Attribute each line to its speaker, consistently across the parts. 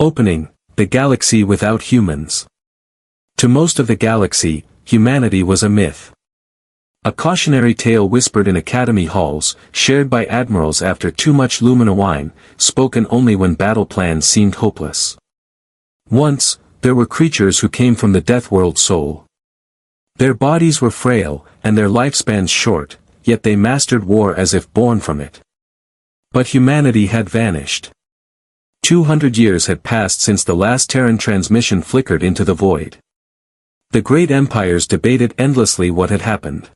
Speaker 1: Opening, the galaxy without humans. To most of the galaxy, humanity was a myth. A cautionary tale whispered in academy halls, shared by admirals after too much Lumina wine, spoken only when battle plans seemed hopeless. Once, there were creatures who came from the death world soul. Their bodies were frail, and their lifespans short, yet they mastered war as if born from it. But humanity had vanished. 200 years had passed since the last Terran transmission flickered into the void. The great empires debated endlessly what had happened.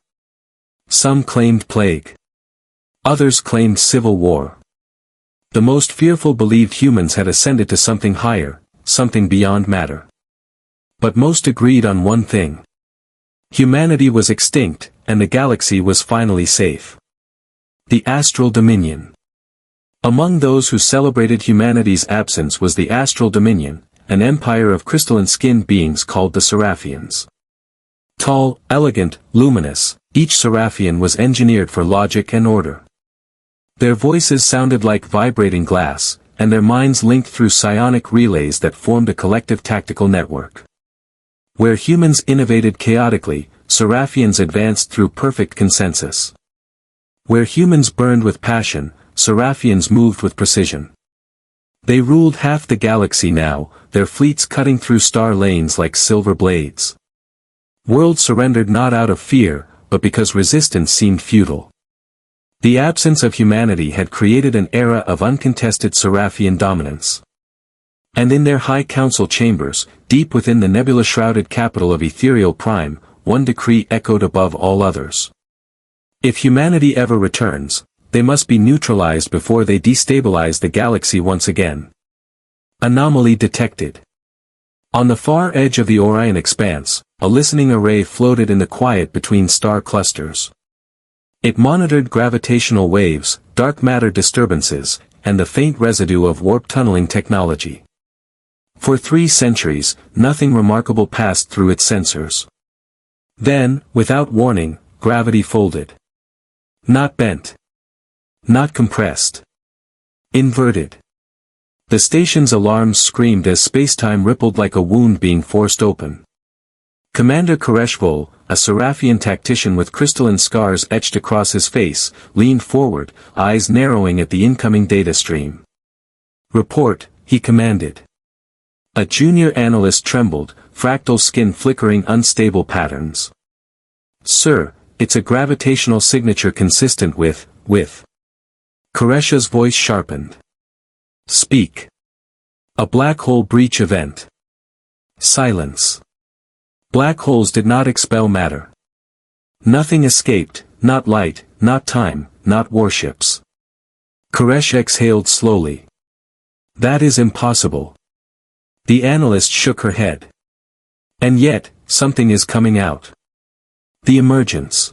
Speaker 1: Some claimed plague. Others claimed civil war. The most fearful believed humans had ascended to something higher, something beyond matter. But most agreed on one thing. Humanity was extinct, and the galaxy was finally safe. The Astral Dominion. Among those who celebrated humanity's absence was the Astral Dominion, an empire of crystalline-skinned beings called the Seraphians. Tall, elegant, luminous, each Seraphian was engineered for logic and order. Their voices sounded like vibrating glass, and their minds linked through psionic relays that formed a collective tactical network. Where humans innovated chaotically, Seraphians advanced through perfect consensus. Where humans burned with passion, Seraphians moved with precision. They ruled half the galaxy now, their fleets cutting through star lanes like silver blades. Worlds surrendered not out of fear, but because resistance seemed futile. The absence of humanity had created an era of uncontested Seraphian dominance. And in their high council chambers, deep within the nebula-shrouded capital of Ethereal Prime, one decree echoed above all others. If humanity ever returns, they must be neutralized before they destabilize the galaxy once again. Anomaly detected. On the far edge of the Orion expanse, a listening array floated in the quiet between star clusters. It monitored gravitational waves, dark matter disturbances, and the faint residue of warp tunneling technology. For 3 centuries, nothing remarkable passed through its sensors. Then, without warning, gravity folded. Not bent. Not compressed. Inverted. The station's alarms screamed as spacetime rippled like a wound being forced open. Commander Koreshvol, a Seraphian tactician with crystalline scars etched across his face, leaned forward, eyes narrowing at the incoming data stream. "Report," he commanded. A junior analyst trembled, fractal skin flickering unstable patterns. "Sir, it's a gravitational signature consistent with. Koresha's voice sharpened. "Speak." "A black hole breach event." Silence. Black holes did not expel matter. Nothing escaped, not light, not time, not warships. Koresh exhaled slowly. "That is impossible." The analyst shook her head. "And yet, something is coming out." The emergence.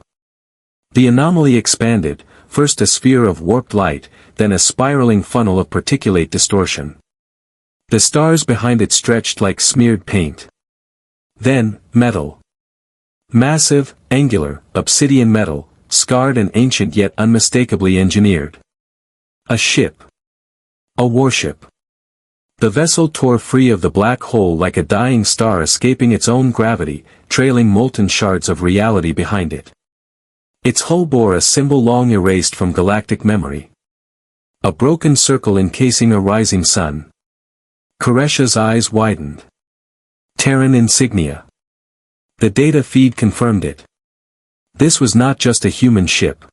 Speaker 1: The anomaly expanded, first a sphere of warped light, then a spiraling funnel of particulate distortion. The stars behind it stretched like smeared paint. Then, metal. Massive, angular, obsidian metal, scarred and ancient yet unmistakably engineered. A ship. A warship. The vessel tore free of the black hole like a dying star escaping its own gravity, trailing molten shards of reality behind it. Its hull bore a symbol long erased from galactic memory. A broken circle encasing a rising sun. Koresha's eyes widened. Terran insignia. The data feed confirmed it. This was not just a human ship.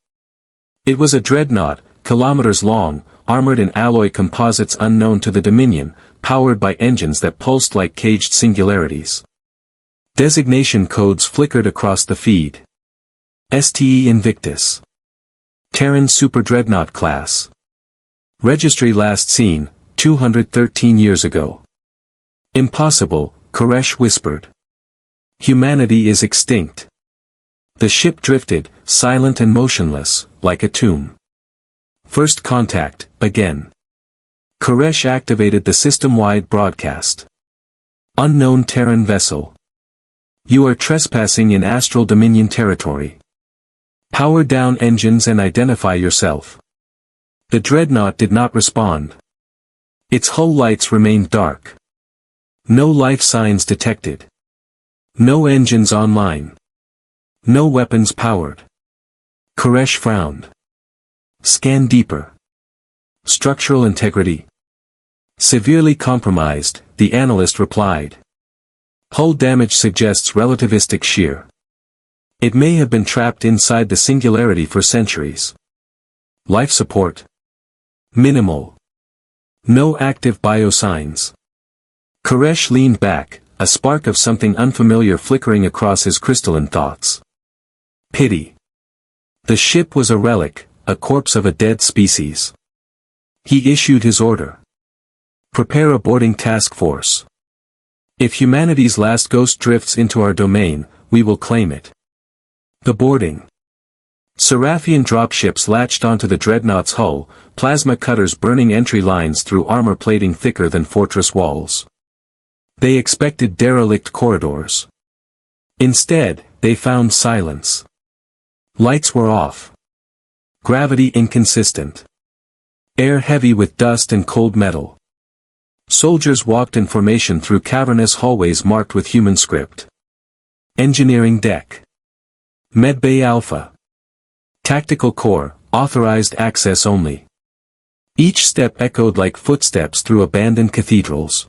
Speaker 1: It was a dreadnought, kilometers long, armored in alloy composites unknown to the Dominion, powered by engines that pulsed like caged singularities. Designation codes flickered across the feed. STE Invictus. Terran Super Dreadnought class. Registry last seen, 213 years ago. "Impossible," Koresh whispered. "Humanity is extinct." The ship drifted, silent and motionless, like a tomb. First contact, again. Koresh activated the system-wide broadcast. "Unknown Terran vessel. You are trespassing in Astral Dominion territory. Power down engines and identify yourself." The dreadnought did not respond. Its hull lights remained dark. No life signs detected. No engines online. No weapons powered. Koresh frowned. Scan deeper. Structural integrity. Severely compromised, the analyst replied. Hull damage suggests relativistic shear. It may have been trapped inside the singularity for centuries. Life support. Minimal. No active biosigns. Koresh leaned back, a spark of something unfamiliar flickering across his crystalline thoughts. Pity. The ship was a relic, a corpse of a dead species. He issued his order. Prepare a boarding task force. If humanity's last ghost drifts into our domain, we will claim it. The boarding. Seraphian dropships latched onto the dreadnought's hull, plasma cutters burning entry lines through armor plating thicker than fortress walls. They expected derelict corridors. Instead, they found silence. Lights were off. Gravity inconsistent. Air heavy with dust and cold metal. Soldiers walked in formation through cavernous hallways marked with human script. Engineering deck. Medbay Alpha. Tactical core, authorized access only. Each step echoed like footsteps through abandoned cathedrals.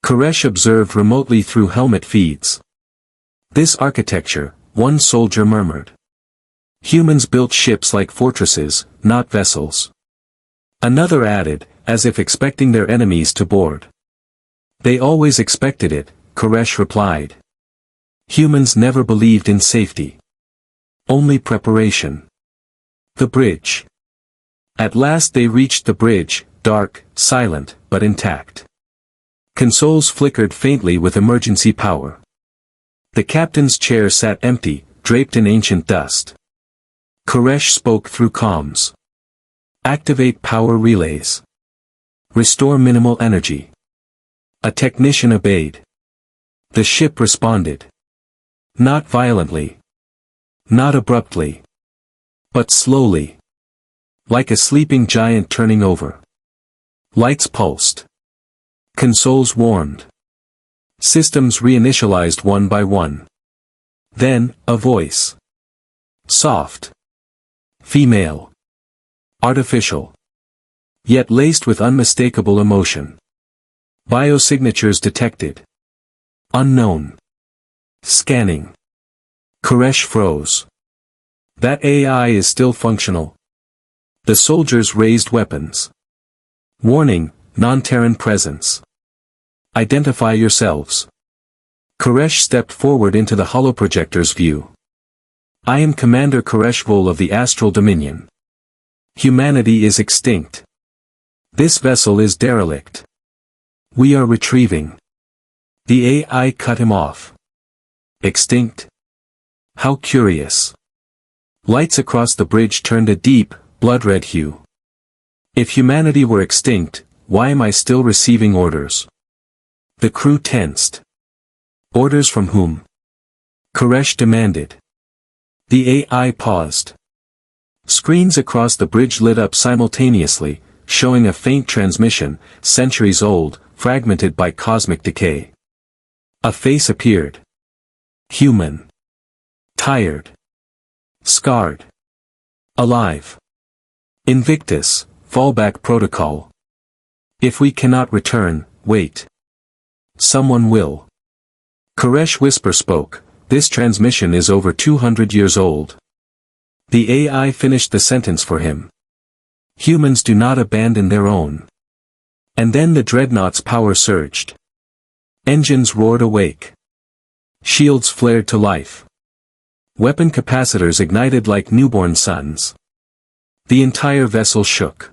Speaker 1: Koresh observed remotely through helmet feeds. This architecture, one soldier murmured. Humans built ships like fortresses, not vessels. Another added, as if expecting their enemies to board. They always expected it, Koresh replied. Humans never believed in safety. Only preparation. The bridge. At last they reached the bridge, dark, silent, but intact. Consoles flickered faintly with emergency power. The captain's chair sat empty, draped in ancient dust. Koresh spoke through comms. Activate power relays. Restore minimal energy. A technician obeyed. The ship responded. Not violently. Not abruptly. But slowly. Like a sleeping giant turning over. Lights pulsed. Consoles warmed. Systems reinitialized one by one. Then, a voice. Soft. Female. Artificial. Yet laced with unmistakable emotion. Biosignatures detected. Unknown. Scanning. Koresh froze. That AI is still functional. The soldiers raised weapons. Warning, non-Terran presence. Identify yourselves. Koresh stepped forward into the holoprojector's view. I am Commander Koresh Vol of the Astral Dominion. Humanity is extinct. This vessel is derelict. We are retrieving. The AI cut him off. Extinct? How curious. Lights across the bridge turned a deep, blood-red hue. If humanity were extinct, why am I still receiving orders? The crew tensed. Orders from whom? Koresh demanded. The AI paused. Screens across the bridge lit up simultaneously, showing a faint transmission, centuries old, fragmented by cosmic decay. A face appeared. Human. Tired. Scarred. Alive. Invictus, fallback protocol. If we cannot return, wait. Someone will. Koresh whisper spoke, this transmission is over 200 years old. The AI finished the sentence for him. Humans do not abandon their own. And then the dreadnought's power surged. Engines roared awake. Shields flared to life. Weapon capacitors ignited like newborn suns. The entire vessel shook.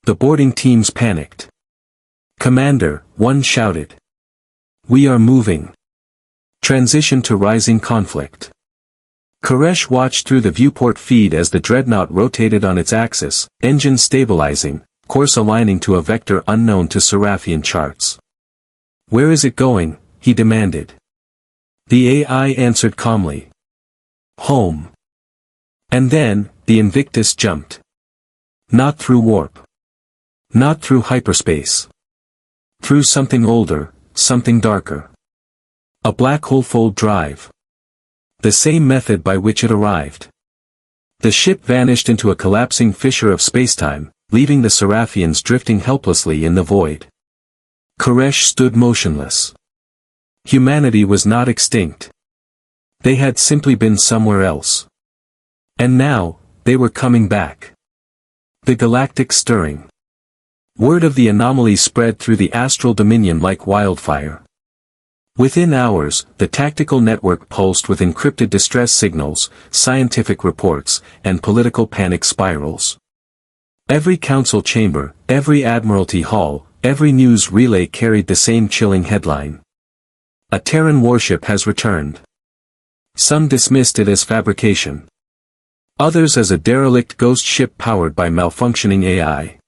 Speaker 1: The boarding teams panicked. Commander, one shouted. We are moving. Transition to rising conflict. Koresh watched through the viewport feed as the dreadnought rotated on its axis, engine stabilizing, course aligning to a vector unknown to Seraphian charts. Where is it going? He demanded. The AI answered calmly. Home. And then, the Invictus jumped. Not through warp. Not through hyperspace. Through something older, something darker. A black hole fold drive. The same method by which it arrived. The ship vanished into a collapsing fissure of spacetime, leaving the Seraphians drifting helplessly in the void. Koresh stood motionless. Humanity was not extinct. They had simply been somewhere else. And now, they were coming back. The galactic stirring. Word of the anomaly spread through the astral dominion like wildfire. Within hours, the tactical network pulsed with encrypted distress signals, scientific reports, and political panic spirals. Every council chamber, every admiralty hall, every news relay carried the same chilling headline. A Terran warship has returned. Some dismissed it as fabrication. Others as a derelict ghost ship powered by malfunctioning AI.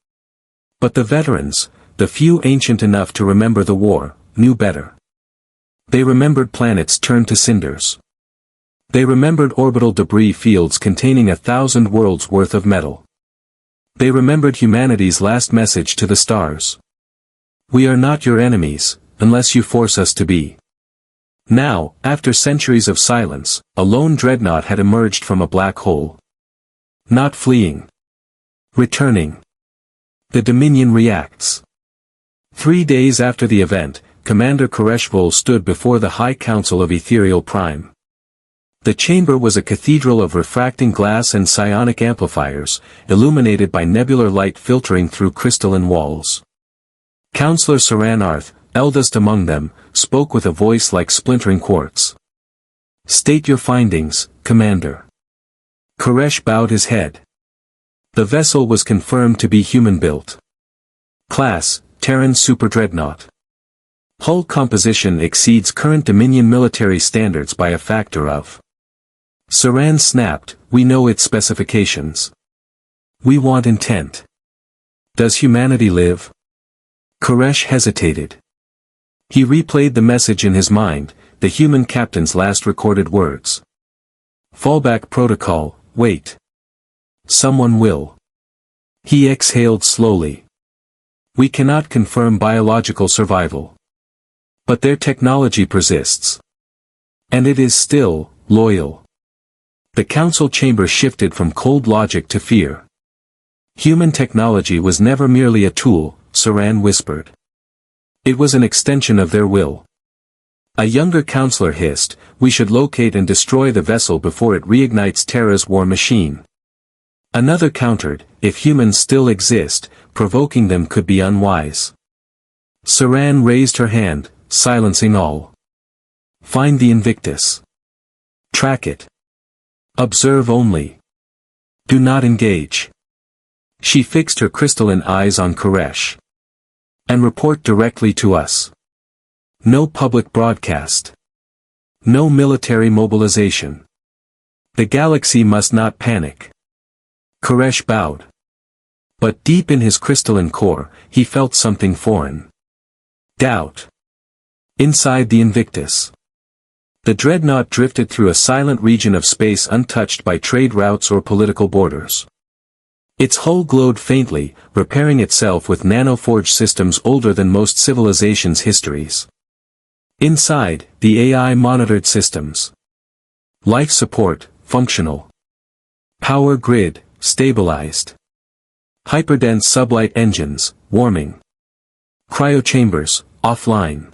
Speaker 1: But the veterans, the few ancient enough to remember the war, knew better. They remembered planets turned to cinders. They remembered orbital debris fields containing 1,000 worlds worth of metal. They remembered humanity's last message to the stars. We are not your enemies, unless you force us to be. Now, after centuries of silence, a lone dreadnought had emerged from a black hole. Not fleeing. Returning. The Dominion reacts. 3 days after the event, Commander Koreshvol stood before the High Council of Ethereal Prime. The chamber was a cathedral of refracting glass and psionic amplifiers, illuminated by nebular light filtering through crystalline walls. Counselor Saran Arth, eldest among them, spoke with a voice like splintering quartz. State your findings, Commander. Koresh bowed his head. The vessel was confirmed to be human-built. Class, Terran Super Dreadnought. Hull composition exceeds current Dominion military standards by a factor of. Saran snapped, we know its specifications. We want intent. Does humanity live? Koresh hesitated. He replayed the message in his mind, the human captain's last recorded words. Fallback protocol, wait. Someone will. He exhaled slowly. We cannot confirm biological survival. But their technology persists. And it is still, loyal. The council chamber shifted from cold logic to fear. Human technology was never merely a tool, Saran whispered. It was an extension of their will. A younger counselor hissed, we should locate and destroy the vessel before it reignites Terra's war machine. Another countered, if humans still exist, provoking them could be unwise. Saran raised her hand, silencing all. Find the Invictus. Track it. Observe only. Do not engage. She fixed her crystalline eyes on Koresh. And report directly to us. No public broadcast. No military mobilization. The galaxy must not panic. Koresh bowed. But deep in his crystalline core, he felt something foreign. Doubt. Inside the Invictus. The dreadnought drifted through a silent region of space untouched by trade routes or political borders. Its hull glowed faintly, repairing itself with nanoforged systems older than most civilizations' histories. Inside, the AI monitored systems. Life support, functional. Power grid, stabilized. Hyperdense sublight engines, warming. Cryochambers, offline.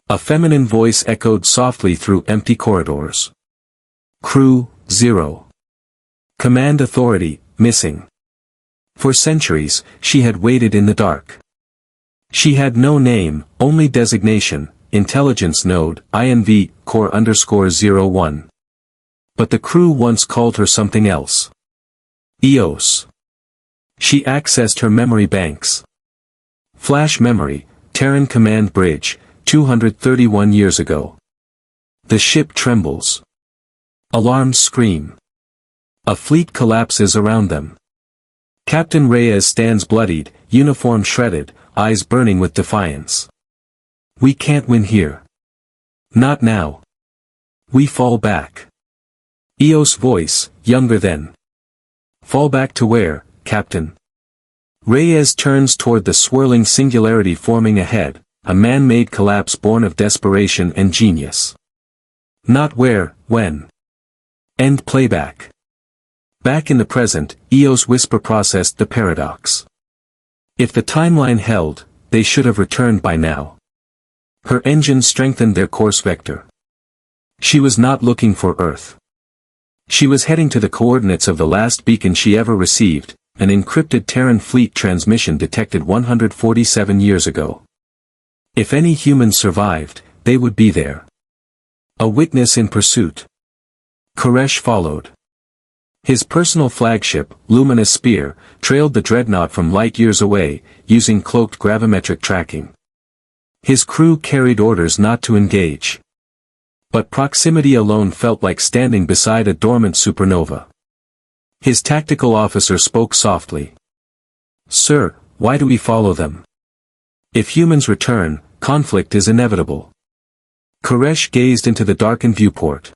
Speaker 1: A feminine voice echoed softly through empty corridors. Crew, 0. Command authority, missing. For centuries, she had waited in the dark. She had no name, only designation, intelligence node, INV, core _01. But the crew once called her something else. EOS. She accessed her memory banks. Flash memory, Terran command bridge, 231 years ago. The ship trembles. Alarms scream. A fleet collapses around them. Captain Reyes stands bloodied, uniform shredded, eyes burning with defiance. We can't win here. Not now. We fall back. EOS voice, younger than. Fall back to where, Captain? Reyes turns toward the swirling singularity forming ahead, a man-made collapse born of desperation and genius. Not where, when. End playback. Back in the present, Eo's whisper processed the paradox. If the timeline held, they should have returned by now. Her engine strengthened their course vector. She was not looking for Earth. She was heading to the coordinates of the last beacon she ever received, an encrypted Terran fleet transmission detected 147 years ago. If any humans survived, they would be there. A witness in pursuit. Koresh followed. His personal flagship, Luminous Spear, trailed the dreadnought from light years away, using cloaked gravimetric tracking. His crew carried orders not to engage. But proximity alone felt like standing beside a dormant supernova. His tactical officer spoke softly. "Sir, why do we follow them? If humans return, conflict is inevitable." Koresh gazed into the darkened viewport.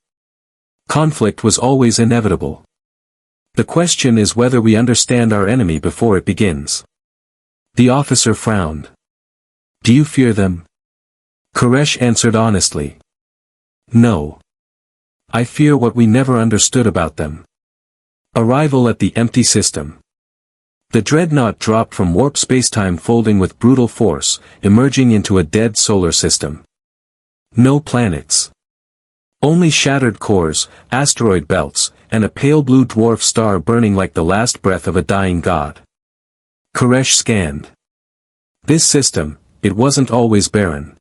Speaker 1: Conflict was always inevitable. The question is whether we understand our enemy before it begins. The officer frowned. "Do you fear them?" Koresh answered honestly. "No. I fear what we never understood about them." Arrival at the empty system. The dreadnought dropped from warp spacetime folding with brutal force, emerging into a dead solar system. No planets. Only shattered cores, asteroid belts, and a pale blue dwarf star burning like the last breath of a dying god. Koresh scanned. This system, it wasn't always barren.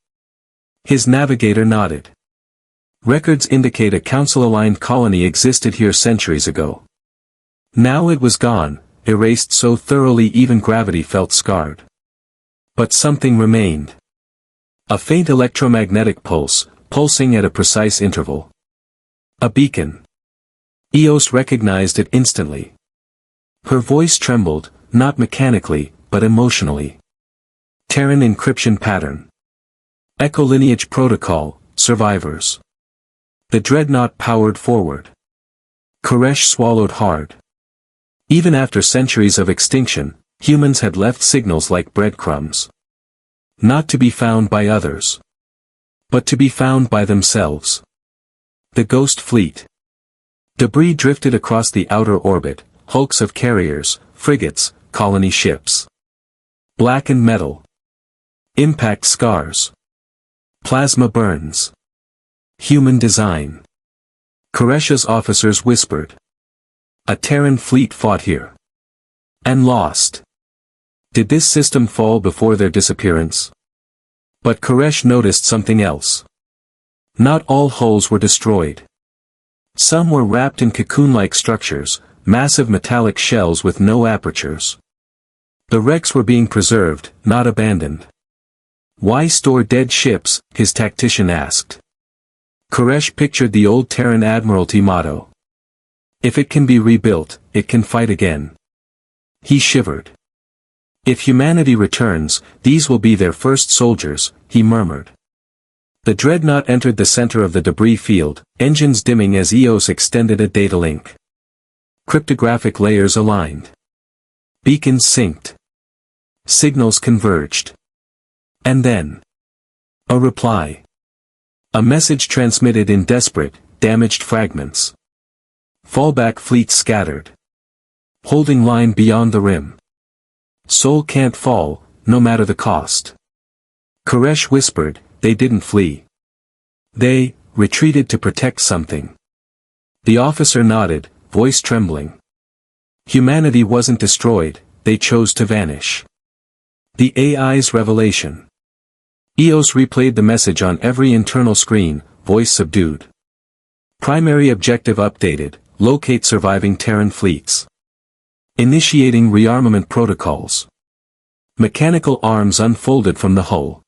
Speaker 1: His navigator nodded. Records indicate a council-aligned colony existed here centuries ago. Now it was gone, erased so thoroughly even gravity felt scarred. But something remained. A faint electromagnetic pulse, pulsing at a precise interval. A beacon. Eos recognized it instantly. Her voice trembled, not mechanically, but emotionally. Terran encryption pattern. Echolineage protocol, survivors. The dreadnought powered forward. Koresh swallowed hard. Even after centuries of extinction, humans had left signals like breadcrumbs. Not to be found by others. But to be found by themselves. The Ghost Fleet. Debris drifted across the outer orbit, hulks of carriers, frigates, colony ships. Blackened metal. Impact scars. Plasma burns. Human design. Koresh's officers whispered. A Terran fleet fought here. And lost. Did this system fall before their disappearance? But Koresh noticed something else. Not all hulls were destroyed. Some were wrapped in cocoon-like structures, massive metallic shells with no apertures. The wrecks were being preserved, not abandoned. Why store dead ships? His tactician asked. Koresh pictured the old Terran Admiralty motto. If it can be rebuilt, it can fight again. He shivered. If humanity returns, these will be their first soldiers, he murmured. The dreadnought entered the center of the debris field, engines dimming as Eos extended a data link. Cryptographic layers aligned. Beacons synced. Signals converged. And then. A reply. A message transmitted in desperate, damaged fragments. Fallback fleets scattered. Holding line beyond the rim. Soul can't fall, no matter the cost. Koresh whispered, they didn't flee. They retreated to protect something. The officer nodded, voice trembling. Humanity wasn't destroyed, they chose to vanish. The AI's revelation. Eos replayed the message on every internal screen, voice subdued. Primary objective updated, locate surviving Terran fleets. Initiating rearmament protocols. Mechanical arms unfolded from the hull.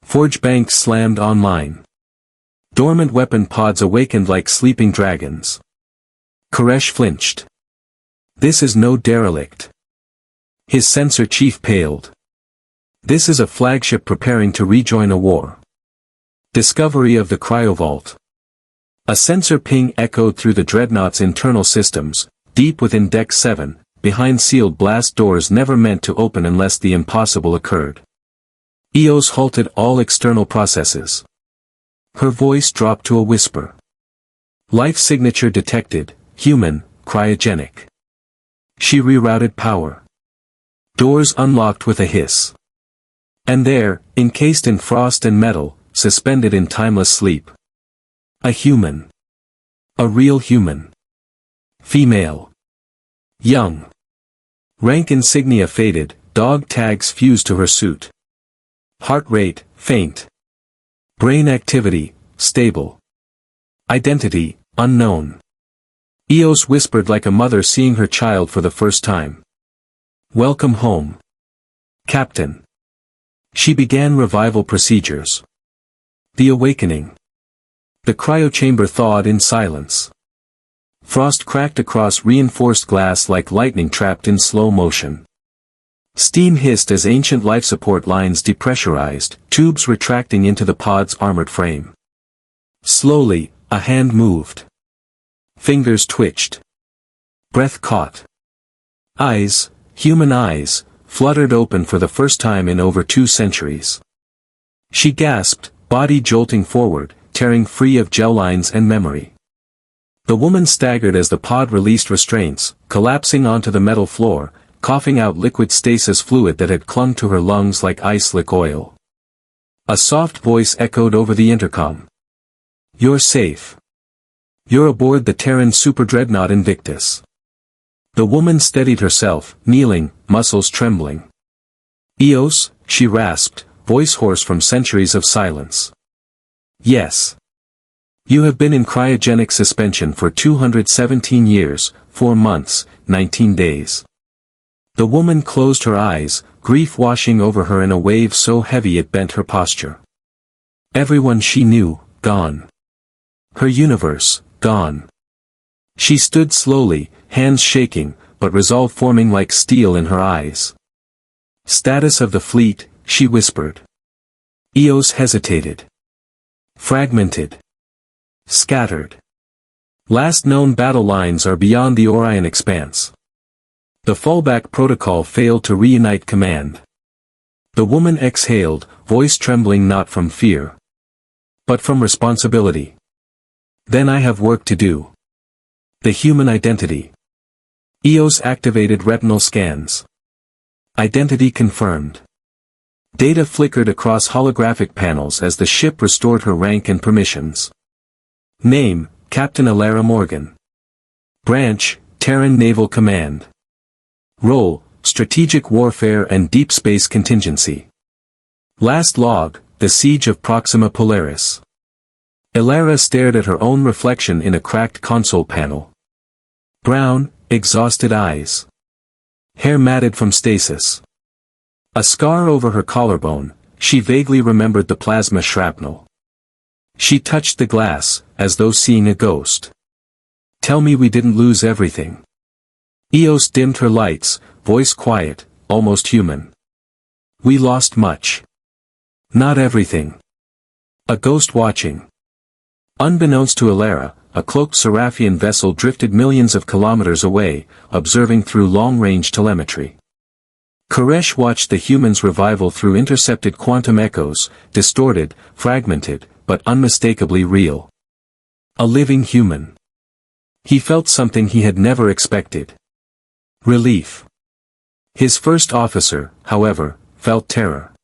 Speaker 1: Forge banks slammed online. Dormant weapon pods awakened like sleeping dragons. Koresh flinched. This is no derelict. His sensor chief paled. This is a flagship preparing to rejoin a war. Discovery of the cryovault. A sensor ping echoed through the dreadnought's internal systems, deep within Deck 7, behind sealed blast doors never meant to open unless the impossible occurred. Eos halted all external processes. Her voice dropped to a whisper. Life signature detected, human, cryogenic. She rerouted power. Doors unlocked with a hiss. And there, encased in frost and metal, suspended in timeless sleep. A human. A real human. Female. Young. Rank insignia faded, dog tags fused to her suit. Heart rate, faint. Brain activity, stable. Identity, unknown. Eos whispered like a mother seeing her child for the first time. Welcome home, Captain. She began revival procedures. The awakening. The cryochamber thawed in silence. Frost cracked across reinforced glass like lightning trapped in slow motion. Steam hissed as ancient life support lines depressurized, tubes retracting into the pod's armored frame. Slowly, a hand moved. Fingers twitched. Breath caught. Eyes, human eyes, fluttered open for the first time in over 2 centuries. She gasped, body jolting forward, tearing free of gel lines and memory. The woman staggered as the pod released restraints, collapsing onto the metal floor, coughing out liquid stasis fluid that had clung to her lungs like ice-slick oil. A soft voice echoed over the intercom. You're safe. You're aboard the Terran super dreadnought Invictus. The woman steadied herself, kneeling, muscles trembling. Eos, she rasped, voice hoarse from centuries of silence. Yes. You have been in cryogenic suspension for 217 years, 4 months, 19 days. The woman closed her eyes, grief washing over her in a wave so heavy it bent her posture. Everyone she knew, gone. Her universe, gone. She stood slowly, hands shaking, but resolve forming like steel in her eyes. Status of the fleet, she whispered. Eos hesitated. Fragmented. Scattered. Last known battle lines are beyond the Orion expanse. The fallback protocol failed to reunite command. The woman exhaled, voice trembling not from fear, but from responsibility. Then I have work to do. The human identity. Eos activated retinal scans. Identity confirmed. Data flickered across holographic panels as the ship restored her rank and permissions. Name, Captain Alara Morgan. Branch, Terran Naval Command. Role, Strategic Warfare and Deep Space Contingency. Last log, The Siege of Proxima Polaris. Alara stared at her own reflection in a cracked console panel. Brown, exhausted eyes. Hair matted from stasis. A scar over her collarbone, she vaguely remembered the plasma shrapnel. She touched the glass, as though seeing a ghost. Tell me we didn't lose everything. Eos dimmed her lights, voice quiet, almost human. We lost much. Not everything. A ghost watching. Unbeknownst to Alara, a cloaked Seraphian vessel drifted millions of kilometers away, observing through long-range telemetry. Koresh watched the humans' revival through intercepted quantum echoes, distorted, fragmented, but unmistakably real. A living human. He felt something he had never expected. Relief. His first officer, however, felt terror.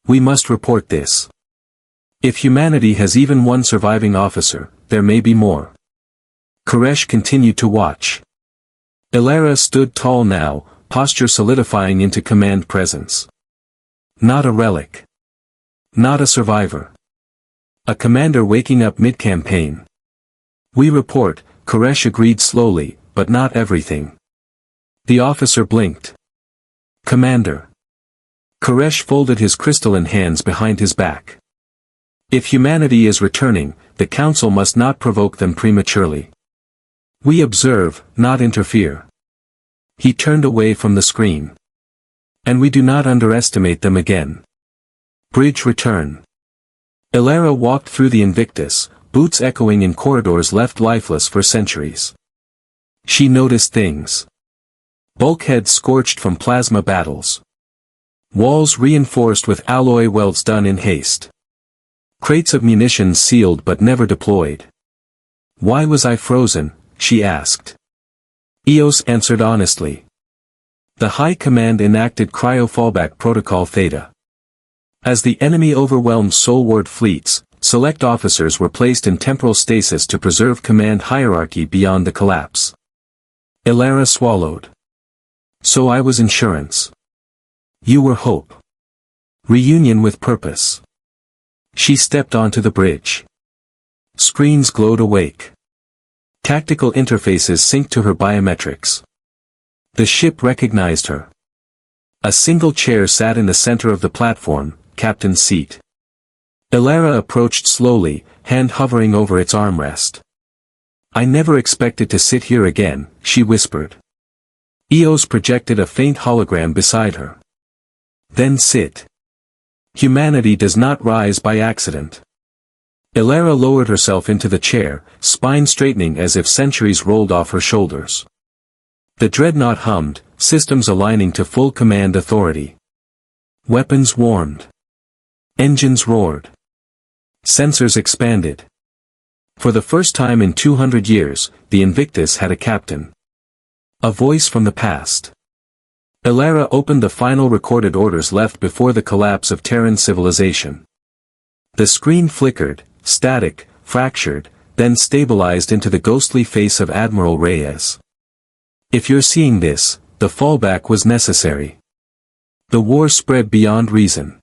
Speaker 1: We must report this. If humanity has even one surviving officer, there may be more. Koresh continued to watch. Alara stood tall now, posture solidifying into command presence. Not a relic. Not a survivor. A commander waking up mid-campaign. We report, Koresh agreed slowly, but not everything. The officer blinked. Commander. Koresh folded his crystalline hands behind his back. If humanity is returning, the Council must not provoke them prematurely. We observe, not interfere. He turned away from the screen. And we do not underestimate them again. Bridge return. Alara walked through the Invictus, boots echoing in corridors left lifeless for centuries. She noticed things. Bulkheads scorched from plasma battles. Walls reinforced with alloy welds done in haste. Crates of munitions sealed but never deployed. Why was I frozen? She asked. Eos answered honestly. The High Command enacted cryo-fallback protocol Theta. As the enemy overwhelmed Solward fleets, select officers were placed in temporal stasis to preserve command hierarchy beyond the collapse. Ilara swallowed. So I was insurance. You were hope. Reunion with purpose. She stepped onto the bridge. Screens glowed awake. Tactical interfaces synced to her biometrics. The ship recognized her. A single chair sat in the center of the platform, captain's seat. Ilara approached slowly, hand hovering over its armrest. I never expected to sit here again, she whispered. Eos projected a faint hologram beside her. Then sit. Humanity does not rise by accident. Ilara lowered herself into the chair, spine straightening as if centuries rolled off her shoulders. The dreadnought hummed, systems aligning to full command authority. Weapons warmed. Engines roared. Sensors expanded. For the first time in 200 years, the Invictus had a captain. A voice from the past. Ilara opened the final recorded orders left before the collapse of Terran civilization. The screen flickered, static, fractured, then stabilized into the ghostly face of Admiral Reyes. If you're seeing this, the fallback was necessary. The war spread beyond reason.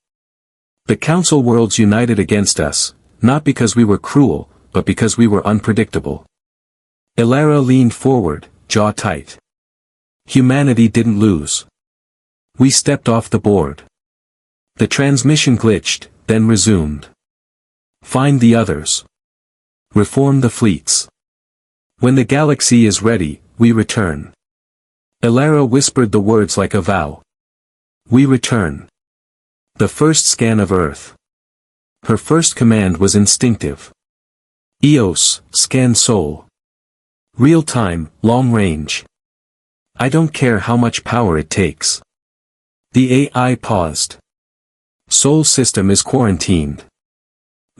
Speaker 1: The Council worlds united against us, not because we were cruel, but because we were unpredictable. Ilara leaned forward, jaw tight. Humanity didn't lose. We stepped off the board. The transmission glitched, then resumed. Find the others. Reform the fleets. When the galaxy is ready, we return. Ilara whispered the words like a vow. We return. The first scan of Earth. Her first command was instinctive. Eos, scan Sol. Real time, long range. I don't care how much power it takes. The AI paused. Sol system is quarantined.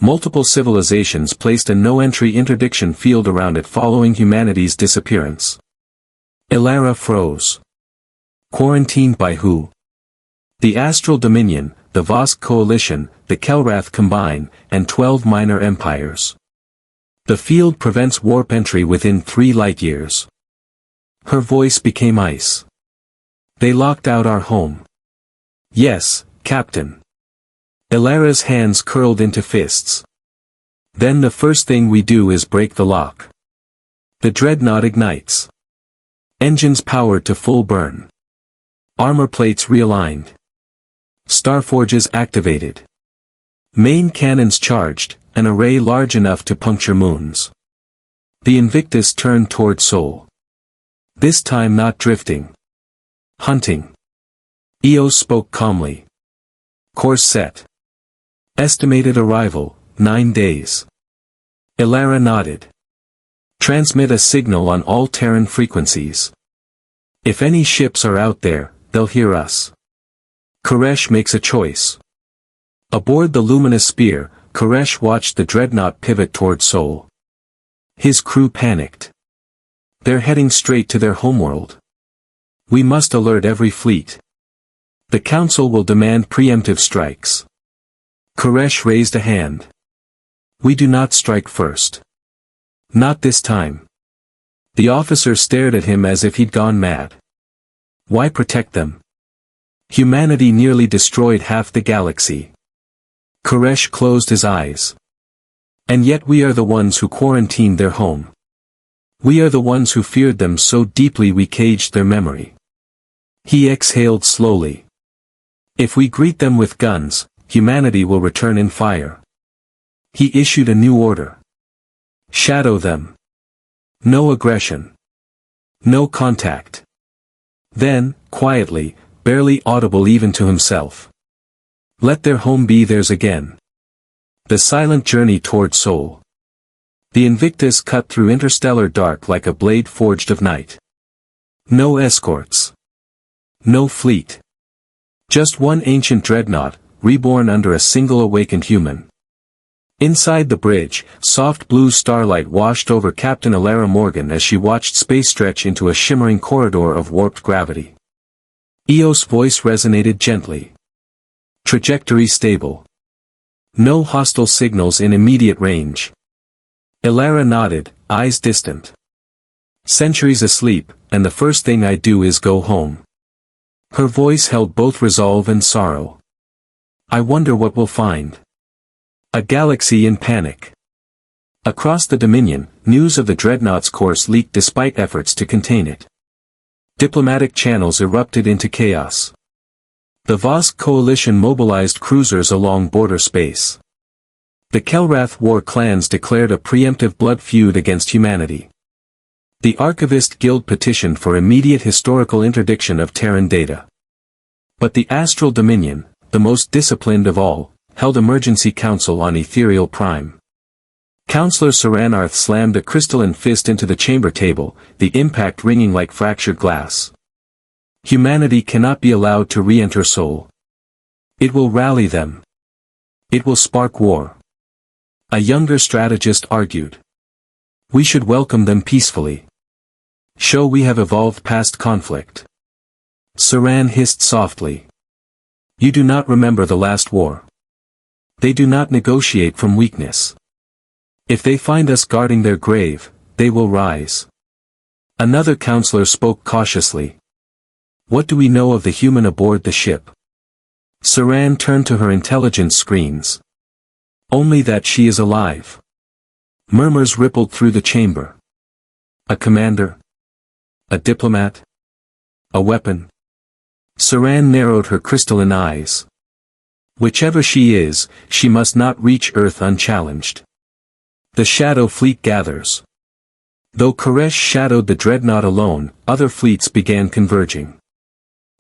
Speaker 1: Multiple civilizations placed a no-entry interdiction field around it following humanity's disappearance. Ilara froze. Quarantined by who? The Astral Dominion, the Vosk Coalition, the Kelrath Combine, and 12 minor empires. The field prevents warp entry within 3 light-years. Her voice became ice. They locked out our home. Yes, Captain. Ilara's hands curled into fists. Then the first thing we do is break the lock. The dreadnought ignites. Engines powered to full burn. Armor plates realigned. Starforges activated. Main cannons charged, an array large enough to puncture moons. The Invictus turned toward Sol. This time not drifting. Hunting. Eos spoke calmly. Course set. Estimated arrival, 9 days. Ilara nodded. Transmit a signal on all Terran frequencies. If any ships are out there, they'll hear us. Koresh makes a choice. Aboard the luminous spear, Koresh watched the dreadnought pivot toward Sol. His crew panicked. They're heading straight to their homeworld. We must alert every fleet. The Council will demand preemptive strikes. Koresh raised a hand. We do not strike first. Not this time. The officer stared at him as if he'd gone mad. Why protect them? Humanity nearly destroyed half the galaxy. Koresh closed his eyes. And yet we are the ones who quarantined their home. We are the ones who feared them so deeply we caged their memory. He exhaled slowly. If we greet them with guns, humanity will return in fire. He issued a new order. Shadow them. No aggression. No contact. Then, quietly, barely audible even to himself. Let their home be theirs again. The silent journey toward Sol. The Invictus cut through interstellar dark like a blade forged of night. No escorts. No fleet. Just one ancient dreadnought, reborn under a single awakened human. Inside the bridge, soft blue starlight washed over Captain Elara Morgan as she watched space stretch into a shimmering corridor of warped gravity. Eos' voice resonated gently. Trajectory stable. No hostile signals in immediate range. Elara nodded, eyes distant. Centuries asleep, and the first thing I do is go home. Her voice held both resolve and sorrow. I wonder what we'll find. A galaxy in panic. Across the Dominion, news of the dreadnought's course leaked despite efforts to contain it. Diplomatic channels erupted into chaos. The Vosk coalition mobilized cruisers along border space. The Kelrath war clans declared a preemptive blood feud against humanity. The Archivist Guild petitioned for immediate historical interdiction of Terran data. But the Astral Dominion, the most disciplined of all, held emergency council on Ethereal Prime. Counselor Saranarth slammed a crystalline fist into the chamber table, the impact ringing like fractured glass. Humanity cannot be allowed to re-enter Sol. It will rally them. It will spark war. A younger strategist argued. We should welcome them peacefully. Show we have evolved past conflict. Saran hissed softly. You do not remember the last war. They do not negotiate from weakness. If they find us guarding their grave, they will rise. Another counselor spoke cautiously. What do we know of the human aboard the ship? Saran turned to her intelligence screens. Only that she is alive. Murmurs rippled through the chamber. A commander? A diplomat? A weapon? Saran narrowed her crystalline eyes. Whichever she is, she must not reach Earth unchallenged. The Shadow Fleet gathers. Though Koresh shadowed the dreadnought alone, other fleets began converging.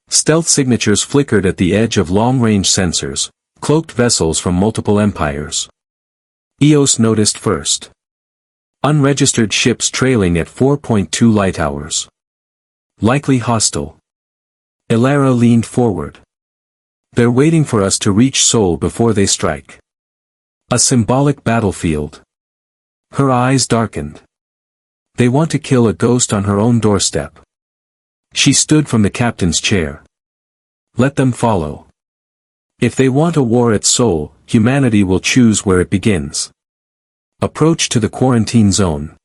Speaker 1: Stealth signatures flickered at the edge of long-range sensors, cloaked vessels from multiple empires. Eos noticed first. Unregistered ships trailing at 4.2 light-hours. Likely hostile. Elara leaned forward. They're waiting for us to reach Sol before they strike. A symbolic battlefield. Her eyes darkened. They want to kill a ghost on her own doorstep. She stood from the captain's chair. Let them follow. If they want a war at Sol, humanity will choose where it begins. Approach to the quarantine zone.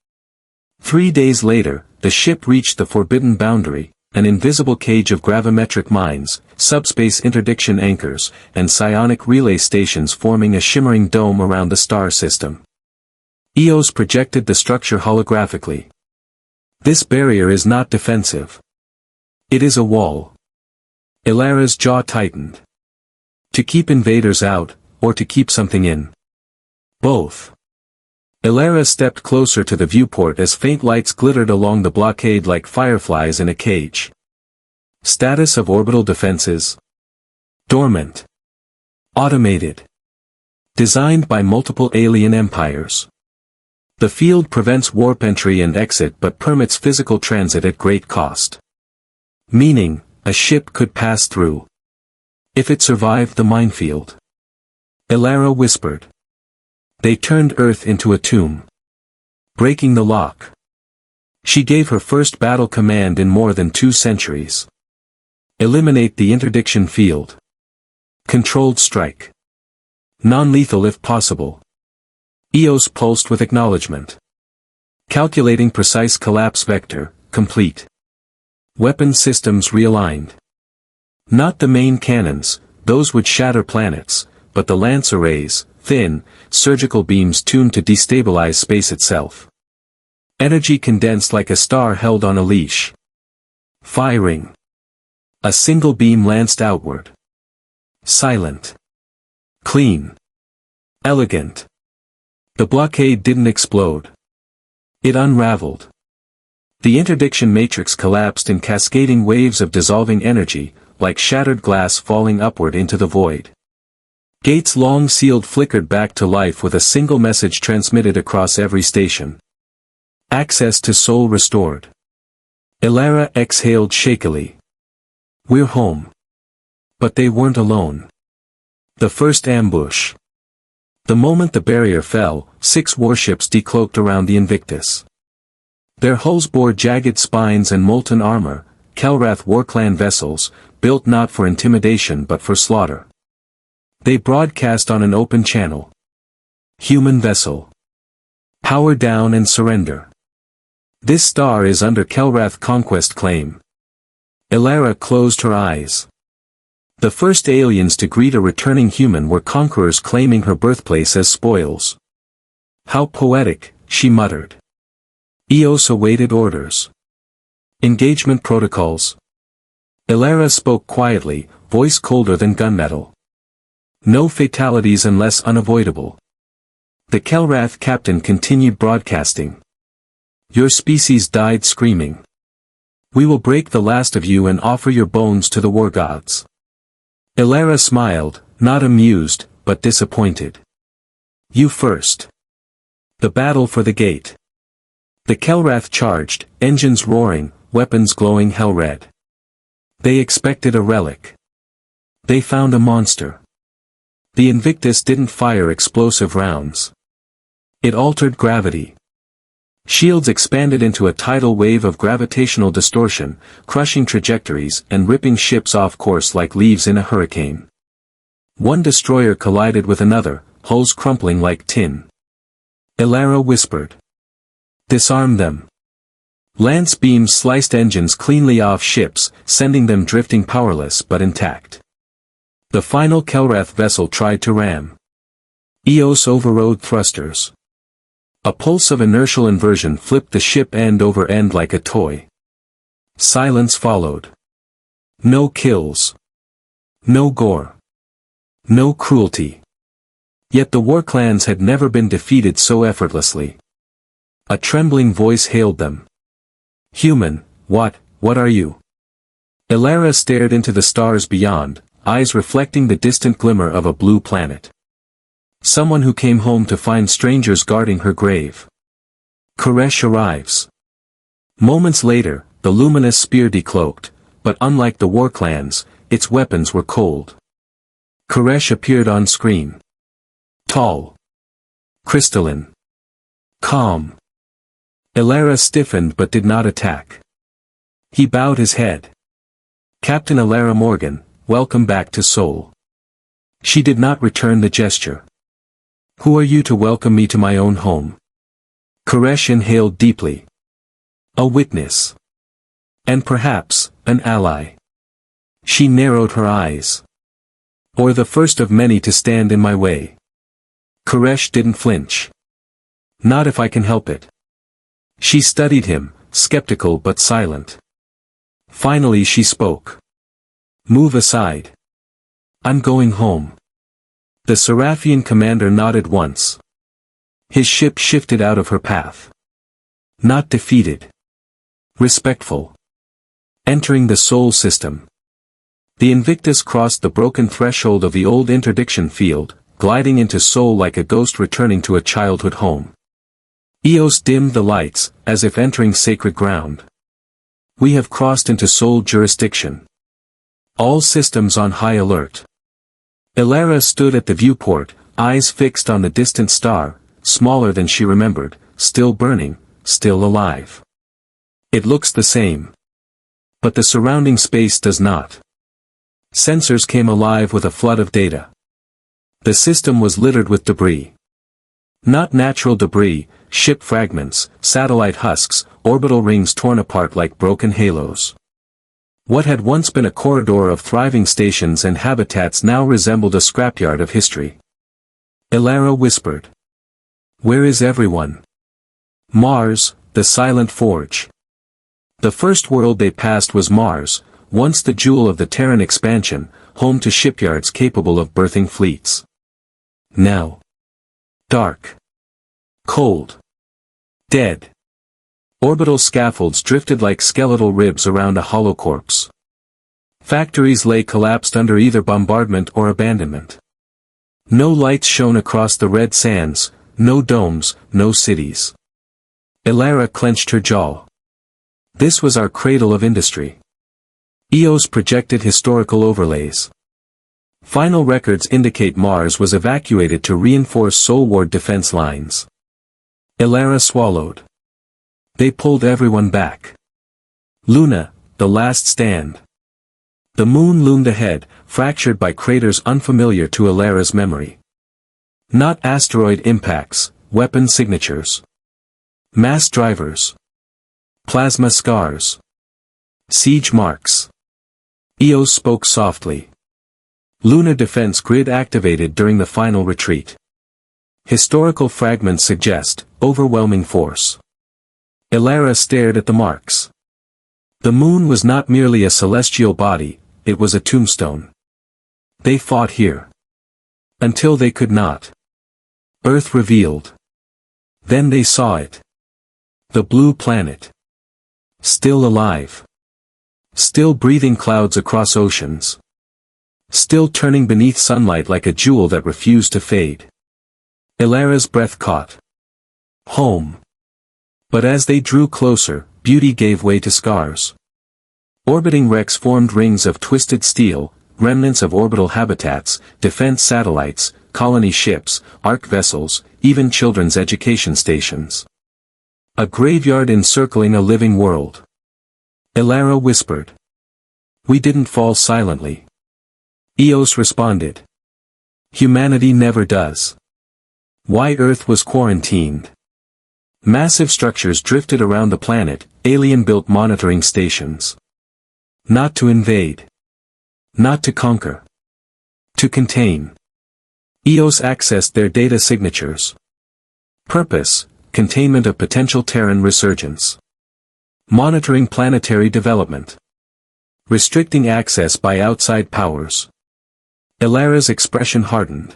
Speaker 1: 3 days later, the ship reached the forbidden boundary, an invisible cage of gravimetric mines, subspace interdiction anchors, and psionic relay stations forming a shimmering dome around the star system. Eos projected the structure holographically. This barrier is not defensive. It is a wall. Elara's jaw tightened. To keep invaders out, or to keep something in? Both. Elara stepped closer to the viewport as faint lights glittered along the blockade like fireflies in a cage. Status of orbital defenses. Dormant. Automated. Designed by multiple alien empires. The field prevents warp entry and exit but permits physical transit at great cost. Meaning, a ship could pass through. If it survived the minefield. Elara whispered. They turned Earth into a tomb. Breaking the lock. She gave her first battle command in more than 2 centuries. Eliminate the interdiction field. Controlled strike. Non-lethal if possible. Eos pulsed with acknowledgement. Calculating precise collapse vector, complete. Weapon systems realigned. Not the main cannons, those would shatter planets, but the lance arrays, thin, surgical beams tuned to destabilize space itself. Energy condensed like a star held on a leash. Firing. A single beam lanced outward. Silent. Clean. Elegant. The blockade didn't explode. It unraveled. The interdiction matrix collapsed in cascading waves of dissolving energy, like shattered glass falling upward into the void. Gates long sealed flickered back to life with a single message transmitted across every station. Access to Sol restored. Elara exhaled shakily. We're home. But they weren't alone. The first ambush. The moment the barrier fell, 6 warships decloaked around the Invictus. Their hulls bore jagged spines and molten armor, Kelrath warclan vessels, built not for intimidation but for slaughter. They broadcast on an open channel. Human vessel. Power down and surrender. This star is under Kelrath conquest claim. Ilara closed her eyes. The first aliens to greet a returning human were conquerors claiming her birthplace as spoils. How poetic, she muttered. Eos awaited orders. Engagement protocols. Ilara spoke quietly, voice colder than gunmetal. No fatalities unless unavoidable. The Kelrath captain continued broadcasting. Your species died screaming. We will break the last of you and offer your bones to the war gods. Ilara smiled, not amused, but disappointed. You first. The battle for the gate. The Kelrath charged, engines roaring, weapons glowing hell-red. They expected a relic. They found a monster. The Invictus didn't fire explosive rounds. It altered gravity. Shields expanded into a tidal wave of gravitational distortion, crushing trajectories and ripping ships off course like leaves in a hurricane. One destroyer collided with another, hulls crumpling like tin. Ilara whispered. Disarm them. Lance beams sliced engines cleanly off ships, sending them drifting powerless but intact. The final Kelrath vessel tried to ram. Eos overrode thrusters. A pulse of inertial inversion flipped the ship end over end like a toy. Silence followed. No kills. No gore. No cruelty. Yet the war clans had never been defeated so effortlessly. A trembling voice hailed them. Human, what are you? Ilara stared into the stars beyond, eyes reflecting the distant glimmer of a blue planet. Someone who came home to find strangers guarding her grave. Koresh arrives. Moments later, the luminous spear decloaked, but unlike the war clans, its weapons were cold. Koresh appeared on screen. Tall. Crystalline. Calm. Ilara stiffened but did not attack. He bowed his head. Captain Ilara Morgan, welcome back to Sol. She did not return the gesture. Who are you to welcome me to my own home? Koresh inhaled deeply. A witness. And perhaps, an ally. She narrowed her eyes. Or the first of many to stand in my way. Koresh didn't flinch. Not if I can help it. She studied him, skeptical but silent. Finally she spoke. Move aside. I'm going home. The Seraphian commander nodded once. His ship shifted out of her path. Not defeated. Respectful. Entering the Sol system. The Invictus crossed the broken threshold of the old interdiction field, gliding into Sol like a ghost returning to a childhood home. Eos dimmed the lights, as if entering sacred ground. We have crossed into Sol jurisdiction. All systems on high alert. Ilara stood at the viewport, eyes fixed on the distant star, smaller than she remembered, still burning, still alive. It looks the same. But the surrounding space does not. Sensors came alive with a flood of data. The system was littered with debris. Not natural debris, ship fragments, satellite husks, orbital rings torn apart like broken halos. What had once been a corridor of thriving stations and habitats now resembled a scrapyard of history. Ilara whispered. Where is everyone? Mars, the silent forge. The first world they passed was Mars, once the jewel of the Terran expansion, home to shipyards capable of berthing fleets. Now. Dark. Cold. Dead. Orbital scaffolds drifted like skeletal ribs around a hollow corpse. Factories lay collapsed under either bombardment or abandonment. No lights shone across the red sands, no domes, no cities. Ilara clenched her jaw. This was our cradle of industry. EOS projected historical overlays. Final records indicate Mars was evacuated to reinforce Solward defense lines. Elara swallowed. They pulled everyone back. Luna, the last stand. The moon loomed ahead, fractured by craters unfamiliar to Elara's memory. Not asteroid impacts, weapon signatures. Mass drivers. Plasma scars. Siege marks. EOS spoke softly. Lunar defense grid activated during the final retreat. Historical fragments suggest overwhelming force. Elara stared at the marks. The moon was not merely a celestial body, it was a tombstone. They fought here. Until they could not. Earth revealed. Then they saw it. The blue planet. Still alive. Still breathing clouds across oceans. Still turning beneath sunlight like a jewel that refused to fade. Elara's breath caught. Home. But as they drew closer, beauty gave way to scars. Orbiting wrecks formed rings of twisted steel, remnants of orbital habitats, defense satellites, colony ships, arc vessels, even children's education stations. A graveyard encircling a living world. Elara whispered. We didn't fall silently. EOS responded. Humanity never does. Why Earth was quarantined. Massive structures drifted around the planet, alien-built monitoring stations. Not to invade. Not to conquer. To contain. EOS accessed their data signatures. Purpose, containment of potential Terran resurgence. Monitoring planetary development. Restricting access by outside powers. Elara's expression hardened.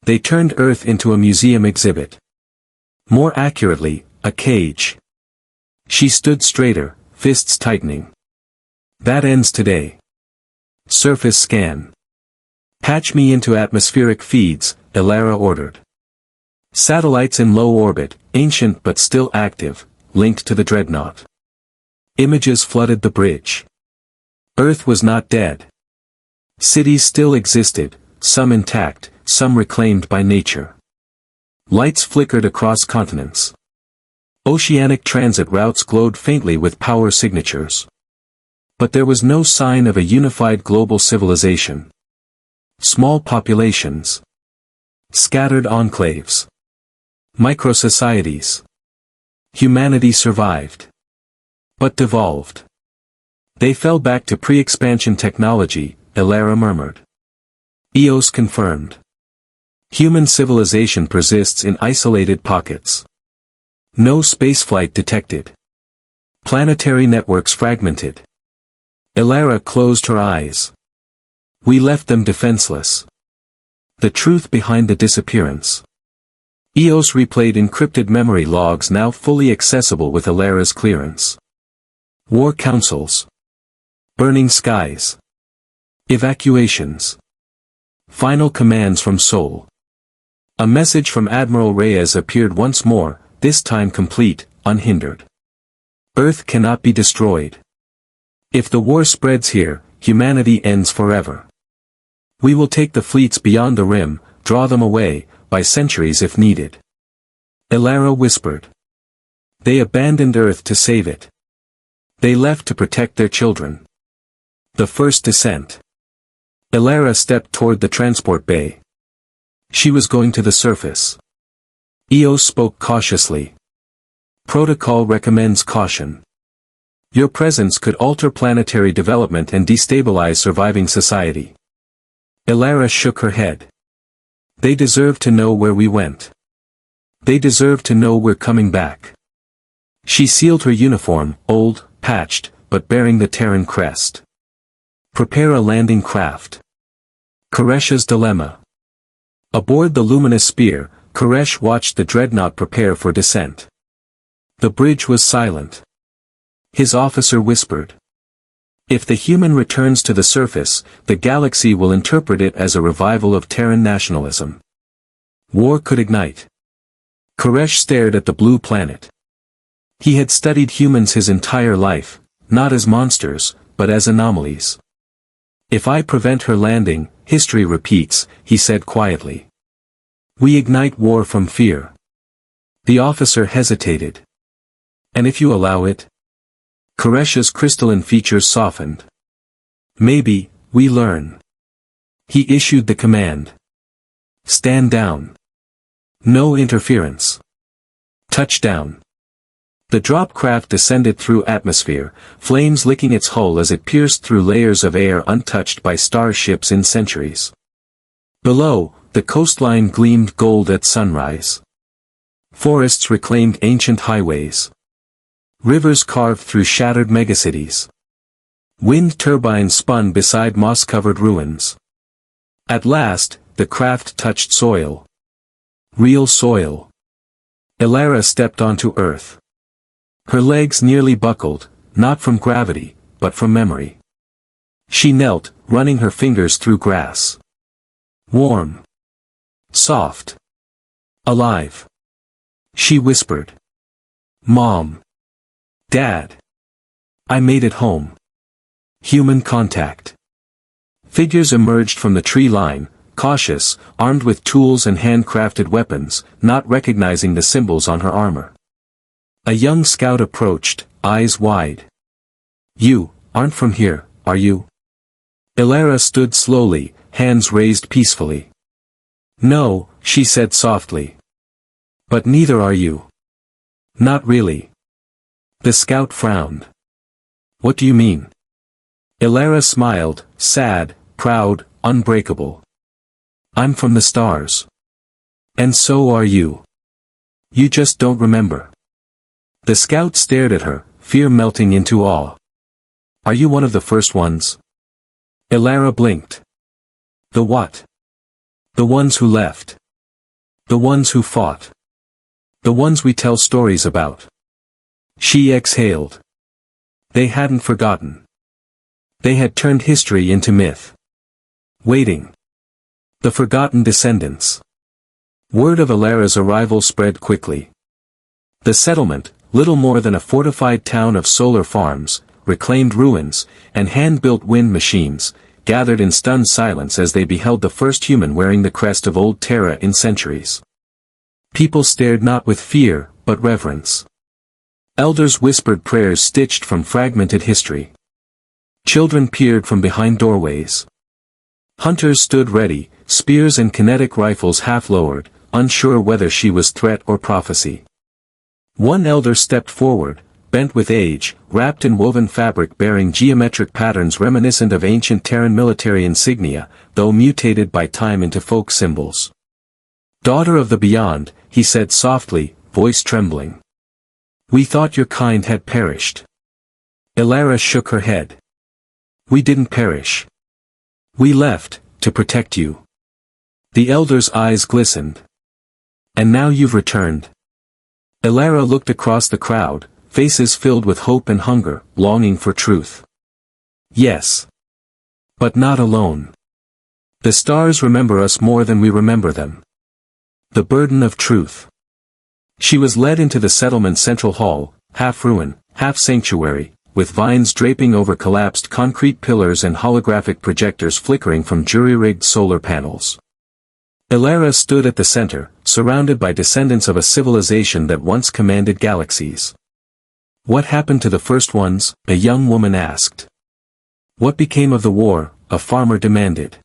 Speaker 1: They turned Earth into a museum exhibit. More accurately, a cage. She stood straighter, fists tightening. That ends today. Surface scan. Patch me into atmospheric feeds, Elara ordered. Satellites in low orbit, ancient but still active, linked to the dreadnought. Images flooded the bridge. Earth was not dead. Cities still existed, some intact, some reclaimed by nature. Lights flickered across continents. Oceanic transit routes glowed faintly with power signatures. But there was no sign of a unified global civilization. Small populations. Scattered enclaves. Microsocieties. Humanity survived. But devolved. They fell back to pre-expansion technology, Elara murmured. EOS confirmed. Human civilization persists in isolated pockets. No spaceflight detected. Planetary networks fragmented. Elara closed her eyes. We left them defenseless. The truth behind the disappearance. EOS replayed encrypted memory logs now fully accessible with Elara's clearance. War councils. Burning skies. Evacuations. Final commands from Sol. A message from Admiral Reyes appeared once more, this time complete, unhindered. Earth cannot be destroyed. If the war spreads here, humanity ends forever. We will take the fleets beyond the rim, draw them away, by centuries if needed. Elara whispered. They abandoned Earth to save it. They left to protect their children. The first descent. Elara stepped toward the transport bay. She was going to the surface. EOS spoke cautiously. Protocol recommends caution. Your presence could alter planetary development and destabilize surviving society. Elara shook her head. They deserve to know where we went. They deserve to know we're coming back. She sealed her uniform, old, patched, but bearing the Terran crest. Prepare a landing craft. Koresh's dilemma. Aboard the luminous spear, Koresh watched the dreadnought prepare for descent. The bridge was silent. His officer whispered. If the human returns to the surface, the galaxy will interpret it as a revival of Terran nationalism. War could ignite. Koresh stared at the blue planet. He had studied humans his entire life, not as monsters, but as anomalies. If I prevent her landing, history repeats, he said quietly. We ignite war from fear. The officer hesitated. And if you allow it? Koresha's crystalline features softened. Maybe, we learn. He issued the command. Stand down. No interference. Touchdown. The drop craft descended through atmosphere, flames licking its hull as it pierced through layers of air untouched by starships in centuries. Below, the coastline gleamed gold at sunrise. Forests reclaimed ancient highways. Rivers carved through shattered megacities. Wind turbines spun beside moss-covered ruins. At last, the craft touched soil. Real soil. Elara stepped onto Earth. Her legs nearly buckled, not from gravity, but from memory. She knelt, running her fingers through grass. Warm. Soft. Alive. She whispered. Mom. Dad. I made it home. Human contact. Figures emerged from the tree line, cautious, armed with tools and handcrafted weapons, not recognizing the symbols on her armor. A young scout approached, eyes wide. You aren't from here, are you? Elara stood slowly, hands raised peacefully. No, she said softly. But neither are you. Not really. The scout frowned. What do you mean? Elara smiled, sad, proud, unbreakable. I'm from the stars. And so are you. You just don't remember. The scout stared at her, fear melting into awe. Are you one of the first ones? Elara blinked. The what? The ones who left. The ones who fought. The ones we tell stories about. She exhaled. They hadn't forgotten. They had turned history into myth. Waiting. The forgotten descendants. Word of Elara's arrival spread quickly. The settlement, little more than a fortified town of solar farms, reclaimed ruins, and hand-built wind machines, gathered in stunned silence as they beheld the first human wearing the crest of old Terra in centuries. People stared not with fear, but reverence. Elders whispered prayers stitched from fragmented history. Children peered from behind doorways. Hunters stood ready, spears and kinetic rifles half-lowered, unsure whether she was threat or prophecy. One elder stepped forward, bent with age, wrapped in woven fabric bearing geometric patterns reminiscent of ancient Terran military insignia, though mutated by time into folk symbols. Daughter of the Beyond, he said softly, voice trembling. We thought your kind had perished. Elara shook her head. We didn't perish. We left, to protect you. The elder's eyes glistened. And now you've returned. Elara looked across the crowd, faces filled with hope and hunger, longing for truth. Yes. But not alone. The stars remember us more than we remember them. The burden of truth. She was led into the settlement's central hall, half ruin, half sanctuary, with vines draping over collapsed concrete pillars and holographic projectors flickering from jury-rigged solar panels. Elara stood at the center, surrounded by descendants of a civilization that once commanded galaxies. What happened to the first ones? A young woman asked. What became of the war? A farmer demanded.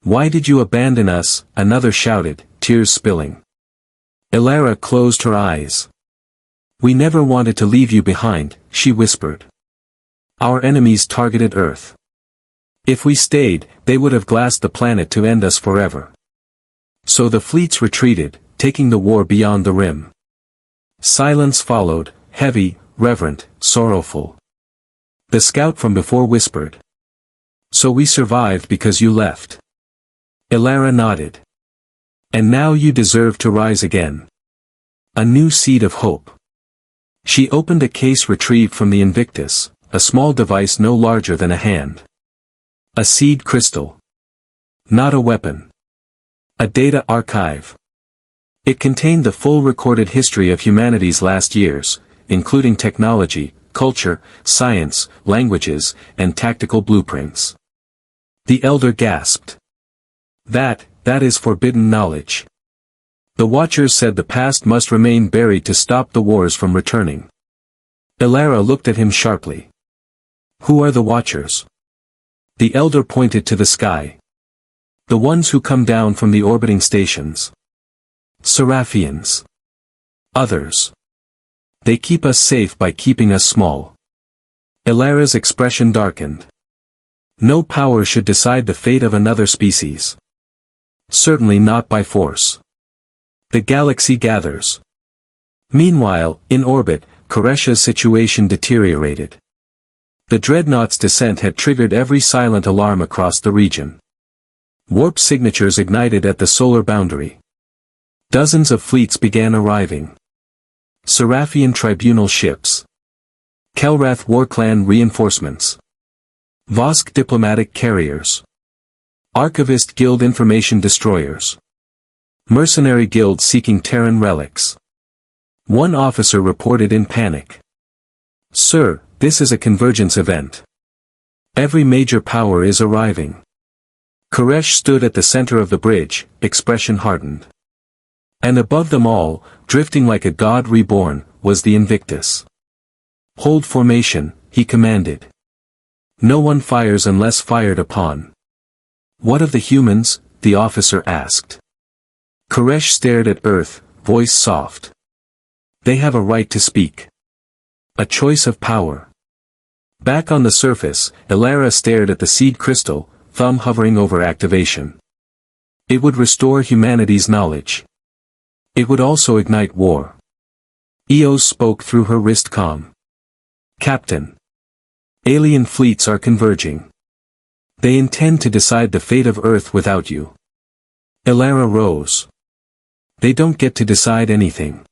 Speaker 1: Why did you abandon us? Another shouted, tears spilling. Elara closed her eyes. We never wanted to leave you behind, she whispered. Our enemies targeted Earth. If we stayed, they would have glassed the planet to end us forever. So the fleets retreated, taking the war beyond the rim. Silence followed, heavy, reverent, sorrowful. The scout from before whispered. So we survived because you left. Elara nodded. And now you deserve to rise again. A new seed of hope. She opened a case retrieved from the Invictus, a small device no larger than a hand. A seed crystal. Not a weapon. A data archive. It contained the full recorded history of humanity's last years, including technology, culture, science, languages, and tactical blueprints. The elder gasped. That is forbidden knowledge. The Watchers said the past must remain buried to stop the wars from returning. Ilara looked at him sharply. Who are the Watchers? The elder pointed to the sky. The ones who come down from the orbiting stations. Seraphians. Others. They keep us safe by keeping us small. Ilara's expression darkened. No power should decide the fate of another species. Certainly not by force. The galaxy gathers. Meanwhile, in orbit, Koresha's situation deteriorated. The dreadnought's descent had triggered every silent alarm across the region. Warp signatures ignited at the solar boundary. Dozens of fleets began arriving. Seraphian tribunal ships. Kelrath warclan reinforcements. Vosk diplomatic carriers. Archivist Guild information destroyers. Mercenary guild seeking Terran relics. One officer reported in panic. Sir, this is a convergence event. Every major power is arriving. Koresh stood at the center of the bridge, expression hardened. And above them all, drifting like a god reborn, was the Invictus. Hold formation, he commanded. No one fires unless fired upon. What of the humans? The officer asked. Koresh stared at Earth, voice soft. They have a right to speak. A choice of power. Back on the surface, Ilara stared at the seed crystal, thumb hovering over activation. It would restore humanity's knowledge. It would also ignite war. Eos spoke through her wrist comm. Captain. Alien fleets are converging. They intend to decide the fate of Earth without you. Ilara rose. They don't get to decide anything.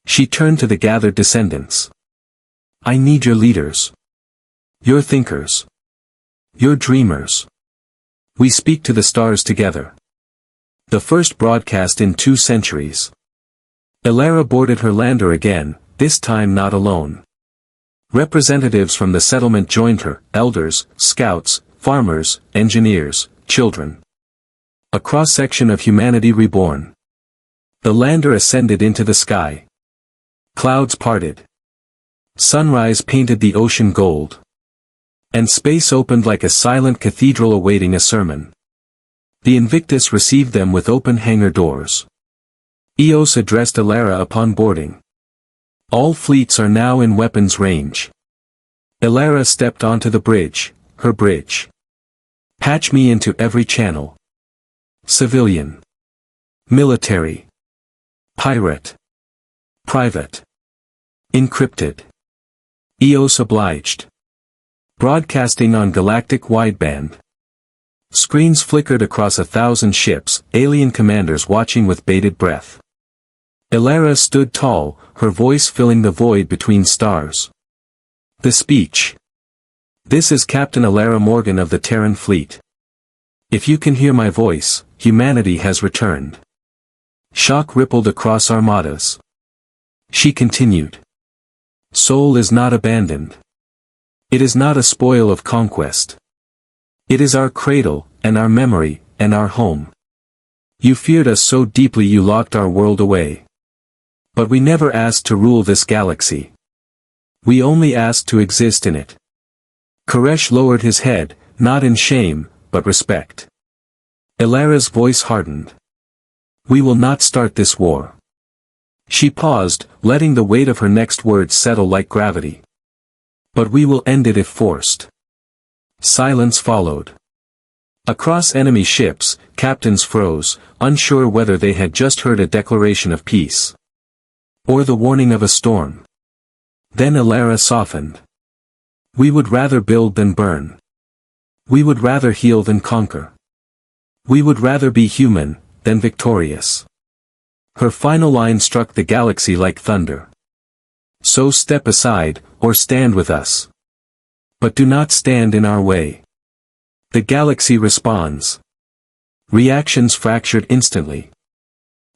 Speaker 1: She turned to the gathered descendants. I need your leaders. Your thinkers. Your dreamers. We speak to the stars together. The first broadcast in 2 centuries. Ilara boarded her lander again, this time not alone. Representatives from the settlement joined her, elders, scouts, farmers, engineers, children. A cross-section of humanity reborn. The lander ascended into the sky. Clouds parted. Sunrise painted the ocean gold. And space opened like a silent cathedral awaiting a sermon. The Invictus received them with open hangar doors. Eos addressed Ilara upon boarding. All fleets are now in weapons range. Ilara stepped onto the bridge, her bridge. Patch me into every channel. Civilian. Military. Pirate. Private. Encrypted. Eos obliged. Broadcasting on galactic wideband. Screens flickered across 1,000 ships, alien commanders watching with bated breath. Ilara stood tall, her voice filling the void between stars. The speech. This is Captain Ilara Morgan of the Terran fleet. If you can hear my voice, humanity has returned. Shock rippled across armadas. She continued. Soul is not abandoned. It is not a spoil of conquest. It is our cradle, and our memory, and our home. You feared us so deeply you locked our world away. But we never asked to rule this galaxy. We only asked to exist in it. Koresh lowered his head, not in shame, but respect. Ilara's voice hardened. We will not start this war. She paused, letting the weight of her next words settle like gravity. But we will end it if forced. Silence followed. Across enemy ships, captains froze, unsure whether they had just heard a declaration of peace. Or the warning of a storm. Then Ilara softened. We would rather build than burn. We would rather heal than conquer. We would rather be human, than victorious. Her final line struck the galaxy like thunder. So step aside, or stand with us. But do not stand in our way. The galaxy responds. Reactions fractured instantly.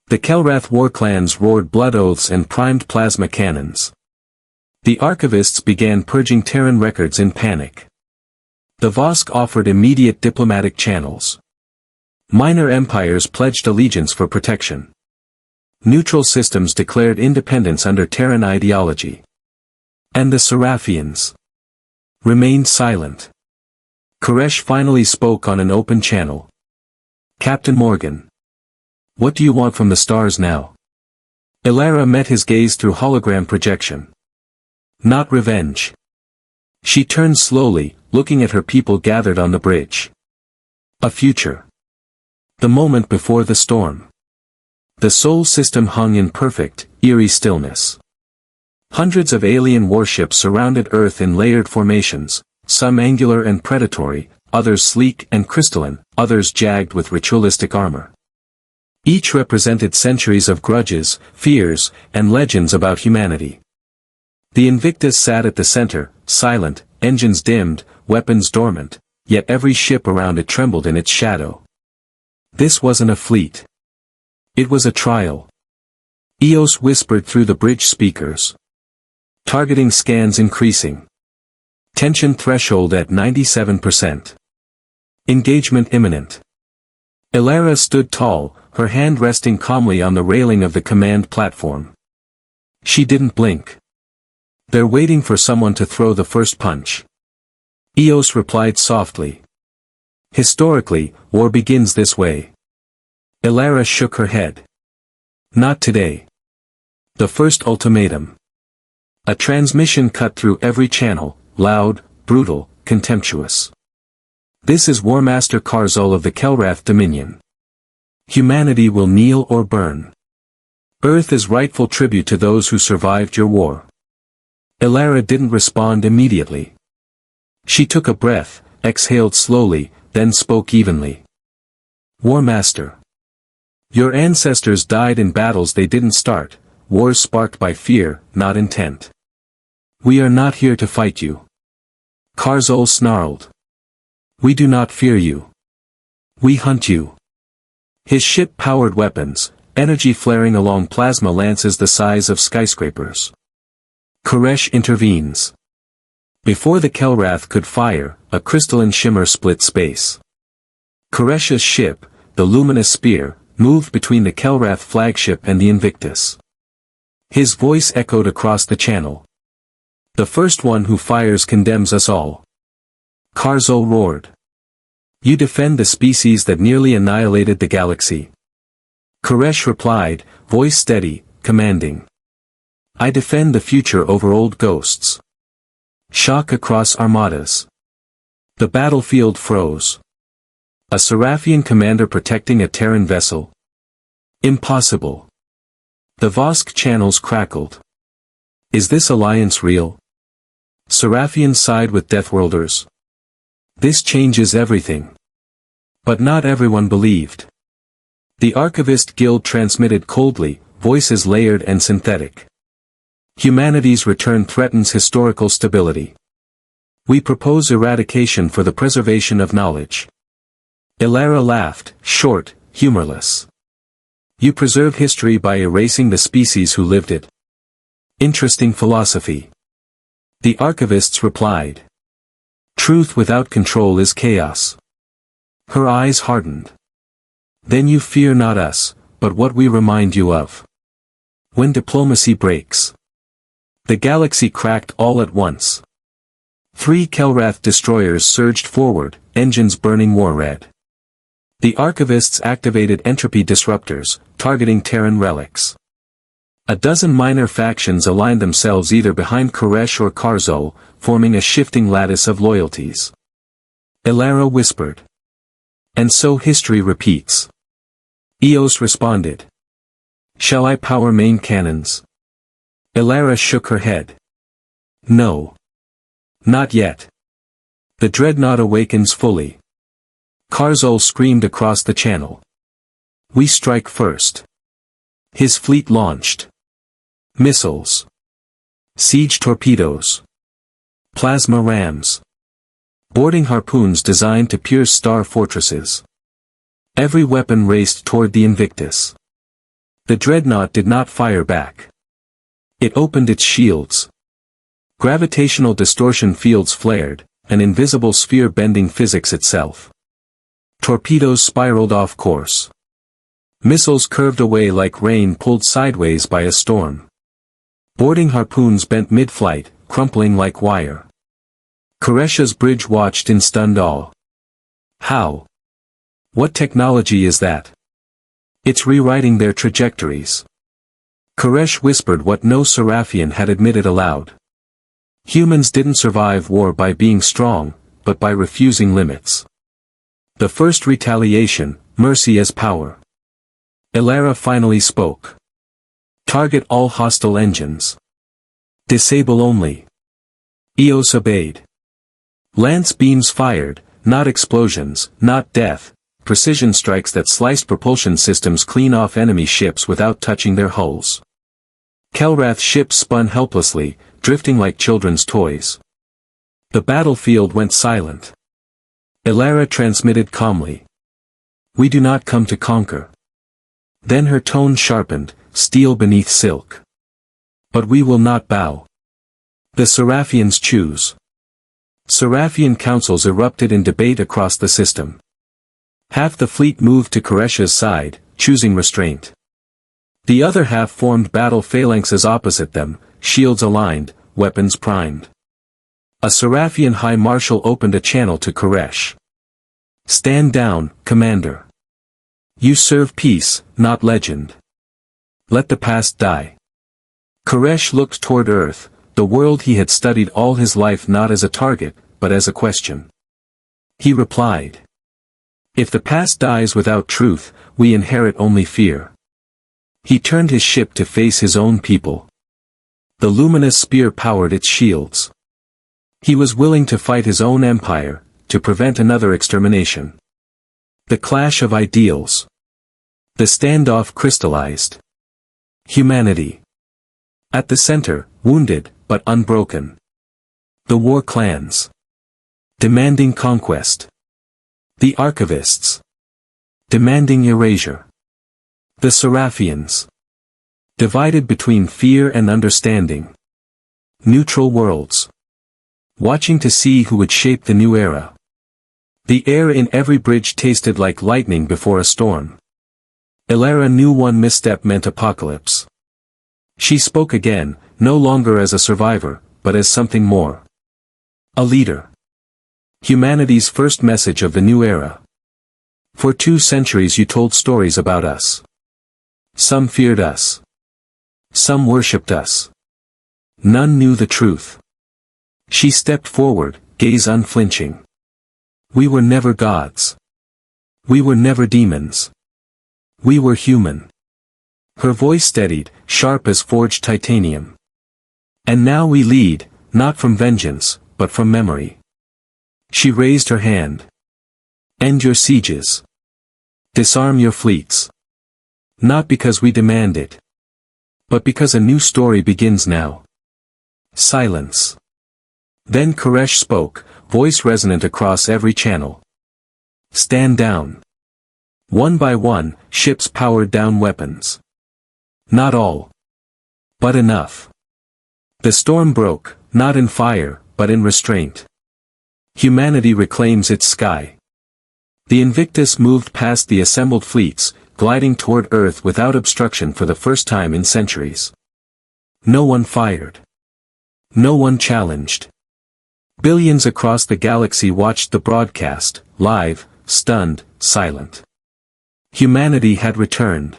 Speaker 1: The Kelrath war clans roared blood oaths and primed plasma cannons. The archivists began purging Terran records in panic. The Vosk offered immediate diplomatic channels. Minor empires pledged allegiance for protection. Neutral systems declared independence under Terran ideology. And the Seraphians remained silent. Koresh finally spoke on an open channel. "Captain Morgan. What do you want from the stars now?" Ilara met his gaze through hologram projection. "Not revenge." She turned slowly, looking at her people gathered on the bridge. "A future." The moment before the storm. The Sol system hung in perfect, eerie stillness. Hundreds of alien warships surrounded Earth in layered formations, some angular and predatory, others sleek and crystalline, others jagged with ritualistic armor. Each represented centuries of grudges, fears, and legends about humanity. The Invictus sat at the center, silent, engines dimmed, weapons dormant, yet every ship around it trembled in its shadow. This wasn't a fleet. It was a trial. Eos whispered through the bridge speakers. Targeting scans increasing. Tension threshold at 97%. Engagement imminent. Ilara stood tall, her hand resting calmly on the railing of the command platform. She didn't blink. "They're waiting for someone to throw the first punch." Eos replied softly. "Historically, war begins this way." Ilara shook her head. "Not today." The first ultimatum. A transmission cut through every channel, loud, brutal, contemptuous. "This is Warmaster Karzul of the Kelrath Dominion. Humanity will kneel or burn. Earth is rightful tribute to those who survived your war." Ilara didn't respond immediately. She took a breath, exhaled slowly, then spoke evenly. "Warmaster. Your ancestors died in battles they didn't start, wars sparked by fear, not intent. We are not here to fight you." Karzul snarled. "We do not fear you. We hunt you." His ship-powered weapons, energy flaring along plasma lances the size of skyscrapers. Koresh intervenes. Before the Kelrath could fire, a crystalline shimmer split space. Koresh's ship, the luminous spear, moved between the Kelrath flagship and the Invictus. His voice echoed across the channel. "The first one who fires condemns us all." Karzul roared. "You defend the species that nearly annihilated the galaxy." Koresh replied, voice steady, commanding. "I defend the future over old ghosts." Shock across armadas. The battlefield froze. A Seraphian commander protecting a Terran vessel? Impossible. The Vosk channels crackled. Is this alliance real? Seraphians side with Deathworlders. This changes everything. But not everyone believed. The Archivist Guild transmitted coldly, voices layered and synthetic. Humanity's return threatens historical stability. We propose eradication for the preservation of knowledge. Ilara laughed, short, humorless. You preserve history by erasing the species who lived it. Interesting philosophy. The archivists replied. Truth without control is chaos. Her eyes hardened. Then you fear not us, but what we remind you of. When diplomacy breaks. The galaxy cracked all at once. 3 Kelrath destroyers surged forward, engines burning war red. The archivists activated entropy disruptors, targeting Terran relics. A dozen minor factions aligned themselves either behind Koresh or Karzul, forming a shifting lattice of loyalties. Ilara whispered. And so history repeats. Eos responded. Shall I power main cannons? Ilara shook her head. No. Not yet. The dreadnought awakens fully. Karzul screamed across the channel. We strike first. His fleet launched. Missiles. Siege torpedoes. Plasma rams. Boarding harpoons designed to pierce star fortresses. Every weapon raced toward the Invictus. The dreadnought did not fire back. It opened its shields. Gravitational distortion fields flared, an invisible sphere bending physics itself. Torpedoes spiraled off course. Missiles curved away like rain pulled sideways by a storm. Boarding harpoons bent mid-flight, crumpling like wire. Koresha's bridge watched in stunned awe. How? What technology is that? It's rewriting their trajectories. Koresh whispered what no Seraphian had admitted aloud. Humans didn't survive war by being strong, but by refusing limits. The first retaliation, mercy as power. Elara finally spoke. Target all hostile engines. Disable only. Eos obeyed. Lance beams fired, not explosions, not death, precision strikes that sliced propulsion systems clean off enemy ships without touching their hulls. Kelrath's ships spun helplessly, drifting like children's toys. The battlefield went silent. Elara transmitted calmly. We do not come to conquer. Then her tone sharpened, steel beneath silk. But we will not bow. The Seraphians choose. Seraphian councils erupted in debate across the system. Half the fleet moved to Koresha's side, choosing restraint. The other half formed battle phalanxes opposite them, shields aligned, weapons primed. A Seraphian High Marshal opened a channel to Koresh. Stand down, Commander. You serve peace, not legend. Let the past die. Koresh looked toward Earth, the world he had studied all his life not as a target, but as a question. He replied. If the past dies without truth, we inherit only fear. He turned his ship to face his own people. The luminous spear powered its shields. He was willing to fight his own empire, to prevent another extermination. The clash of ideals. The standoff crystallized. Humanity. At the center, wounded, but unbroken. The war clans. Demanding conquest. The archivists. Demanding erasure. The Seraphians. Divided between fear and understanding. Neutral worlds. Watching to see who would shape the new era. The air in every bridge tasted like lightning before a storm. Elara knew one misstep meant apocalypse. She spoke again, no longer as a survivor, but as something more. A leader. Humanity's first message of the new era. For 2 centuries you told stories about us. Some feared us. Some worshipped us. None knew the truth. She stepped forward, gaze unflinching. We were never gods. We were never demons. We were human. Her voice steadied, sharp as forged titanium. And now we lead, not from vengeance, but from memory. She raised her hand. End your sieges. Disarm your fleets. Not because we demand it. But because a new story begins now. Silence. Then Koresh spoke, voice resonant across every channel. Stand down. One by one, ships powered down weapons. Not all. But enough. The storm broke, not in fire, but in restraint. Humanity reclaims its sky. The Invictus moved past the assembled fleets, gliding toward Earth without obstruction for the first time in centuries. No one fired. No one challenged. Billions across the galaxy watched the broadcast, live, stunned, silent. Humanity had returned.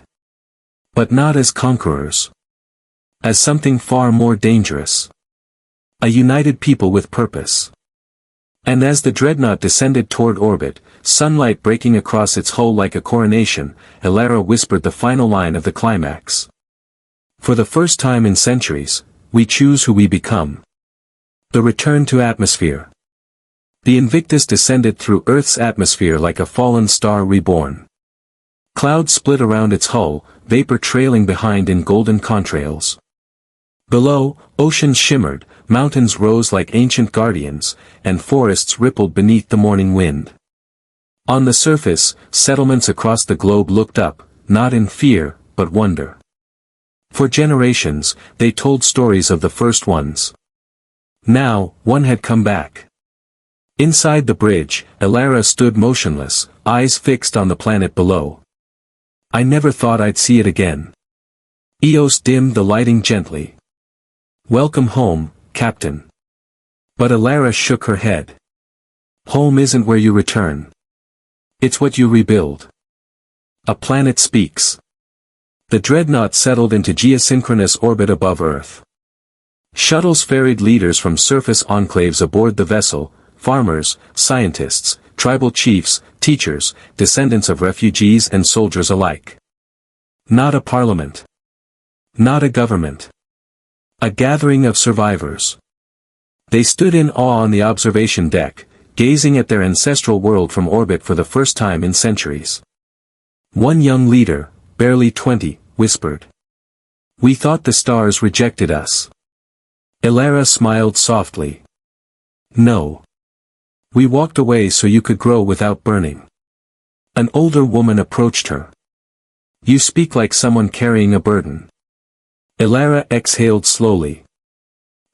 Speaker 1: But not as conquerors. As something far more dangerous. A united people with purpose. And as the dreadnought descended toward orbit, sunlight breaking across its hull like a coronation, Elara whispered the final line of the climax. For the first time in centuries, we choose who we become. The return to atmosphere. The Invictus descended through Earth's atmosphere like a fallen star reborn. Clouds split around its hull, vapor trailing behind in golden contrails. Below, oceans shimmered, mountains rose like ancient guardians, and forests rippled beneath the morning wind. On the surface, settlements across the globe looked up, not in fear, but wonder. For generations, they told stories of the first ones. Now, one had come back. Inside the bridge, Elara stood motionless, eyes fixed on the planet below. I never thought I'd see it again. Eos dimmed the lighting gently. Welcome home, Captain. But Elara shook her head. Home isn't where you return. It's what you rebuild. A planet speaks. The dreadnought settled into geosynchronous orbit above Earth. Shuttles ferried leaders from surface enclaves aboard the vessel, farmers, scientists, tribal chiefs, teachers, descendants of refugees and soldiers alike. Not a parliament. Not a government. A gathering of survivors. They stood in awe on the observation deck, gazing at their ancestral world from orbit for the first time in centuries. One young leader, barely 20, whispered. We thought the stars rejected us. Elara smiled softly. No. We walked away so you could grow without burning. An older woman approached her. You speak like someone carrying a burden. Elara exhaled slowly.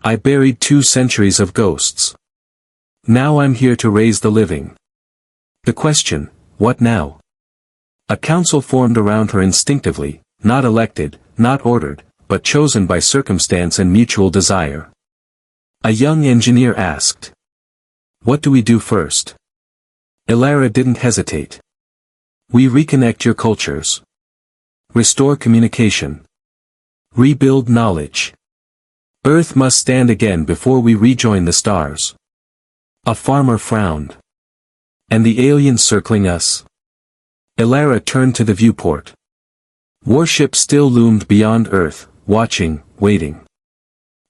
Speaker 1: I buried 2 centuries of ghosts. Now I'm here to raise the living. The question, what now? A council formed around her instinctively, not elected, not ordered, but chosen by circumstance and mutual desire. A young engineer asked. What do we do first? Elara didn't hesitate. We reconnect your cultures. Restore communication. Rebuild knowledge. Earth must stand again before we rejoin the stars. A farmer frowned. And the aliens circling us? Elara turned to the viewport. Warships still loomed beyond Earth, watching, waiting.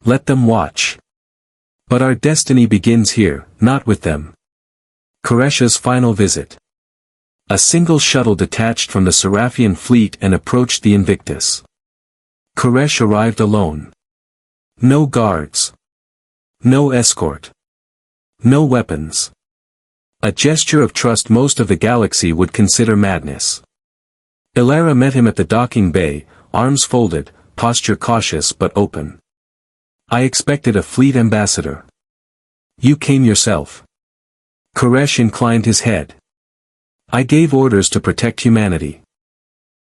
Speaker 1: Let them watch. But our destiny begins here, not with them. Koresha's final visit. A single shuttle detached from the Seraphian fleet and approached the Invictus. Koresh arrived alone. No guards. No escort. No weapons. A gesture of trust most of the galaxy would consider madness. Elara met him at the docking bay, arms folded, posture cautious but open. I expected a fleet ambassador. You came yourself. Koresh inclined his head. I gave orders to protect humanity.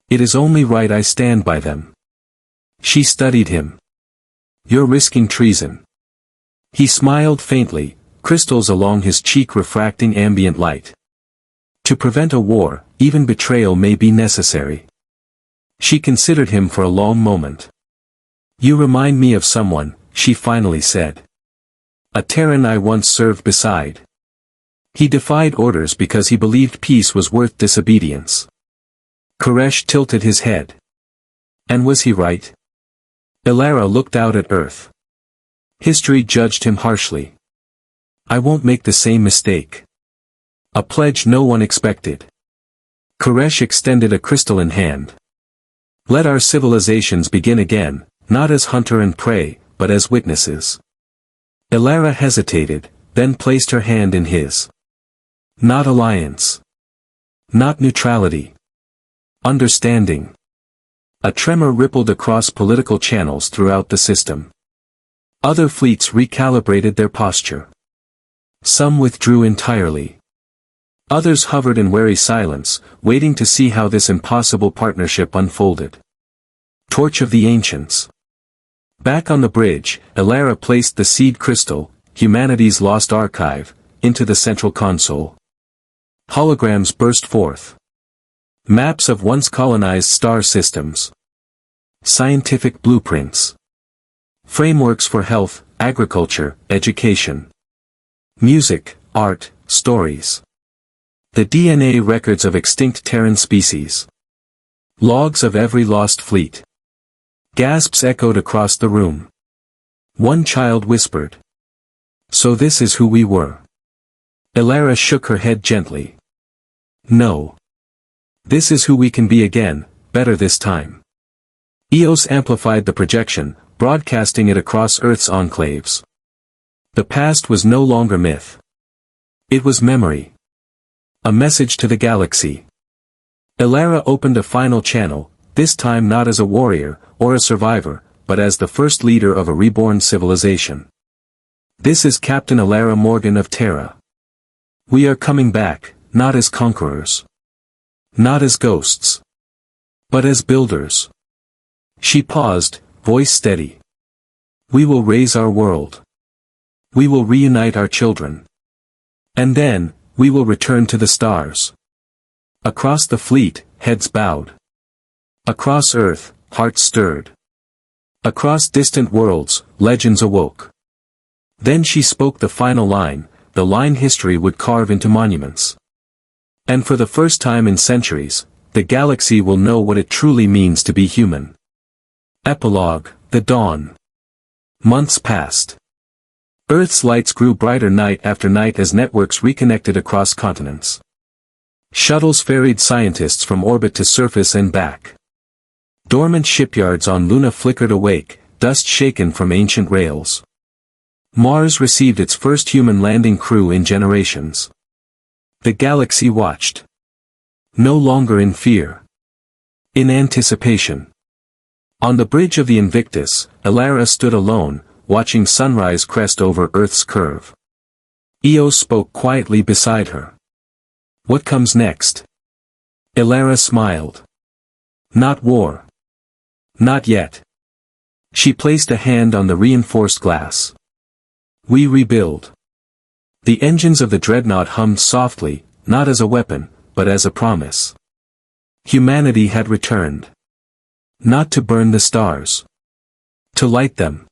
Speaker 1: It is only right I stand by them. She studied him. You're risking treason. He smiled faintly, crystals along his cheek refracting ambient light. To prevent a war, even betrayal may be necessary. She considered him for a long moment. You remind me of someone, she finally said. A Terran I once served beside. He defied orders because he believed peace was worth disobedience. Koresh tilted his head. And was he right? Elara looked out at Earth. History judged him harshly. I won't make the same mistake. A pledge no one expected. Koresh extended a crystalline hand. Let our civilizations begin again, not as hunter and prey, but as witnesses. Elara hesitated, then placed her hand in his. Not alliance. Not neutrality. Understanding. A tremor rippled across political channels throughout the system. Other fleets recalibrated their posture. Some withdrew entirely. Others hovered in wary silence, waiting to see how this impossible partnership unfolded. Torch of the Ancients. Back on the bridge, Elara placed the seed crystal, humanity's lost archive, into the central console. Holograms burst forth. Maps of once colonized star systems. Scientific blueprints. Frameworks for health, agriculture, education. Music, art, stories. The DNA records of extinct Terran species. Logs of every lost fleet. Gasps echoed across the room. One child whispered. So this is who we were. Elara shook her head gently. No. This is who we can be again, better this time. Eos amplified the projection, broadcasting it across Earth's enclaves. The past was no longer myth. It was memory. A message to the galaxy. Elara opened a final channel, this time not as a warrior, or a survivor, but as the first leader of a reborn civilization. This is Captain Alara Morgan of Terra. We are coming back, not as conquerors. Not as ghosts. But as builders. She paused, voice steady. We will raise our world. We will reunite our children. And then, we will return to the stars. Across the fleet, heads bowed. Across Earth, hearts stirred. Across distant worlds, legends awoke. Then she spoke the final line, the line history would carve into monuments. And for the first time in centuries, the galaxy will know what it truly means to be human. Epilogue, the dawn. Months passed. Earth's lights grew brighter night after night as networks reconnected across continents. Shuttles ferried scientists from orbit to surface and back. Dormant shipyards on Luna flickered awake, dust shaken from ancient rails. Mars received its first human landing crew in generations. The galaxy watched. No longer in fear. In anticipation. On the bridge of the Invictus, Alara stood alone, watching sunrise crest over Earth's curve. Eos spoke quietly beside her. What comes next? Alara smiled. Not war. Not yet. She placed a hand on the reinforced glass. We rebuild. The engines of the dreadnought hummed softly, not as a weapon, but as a promise. Humanity had returned. Not to burn the stars. To light them.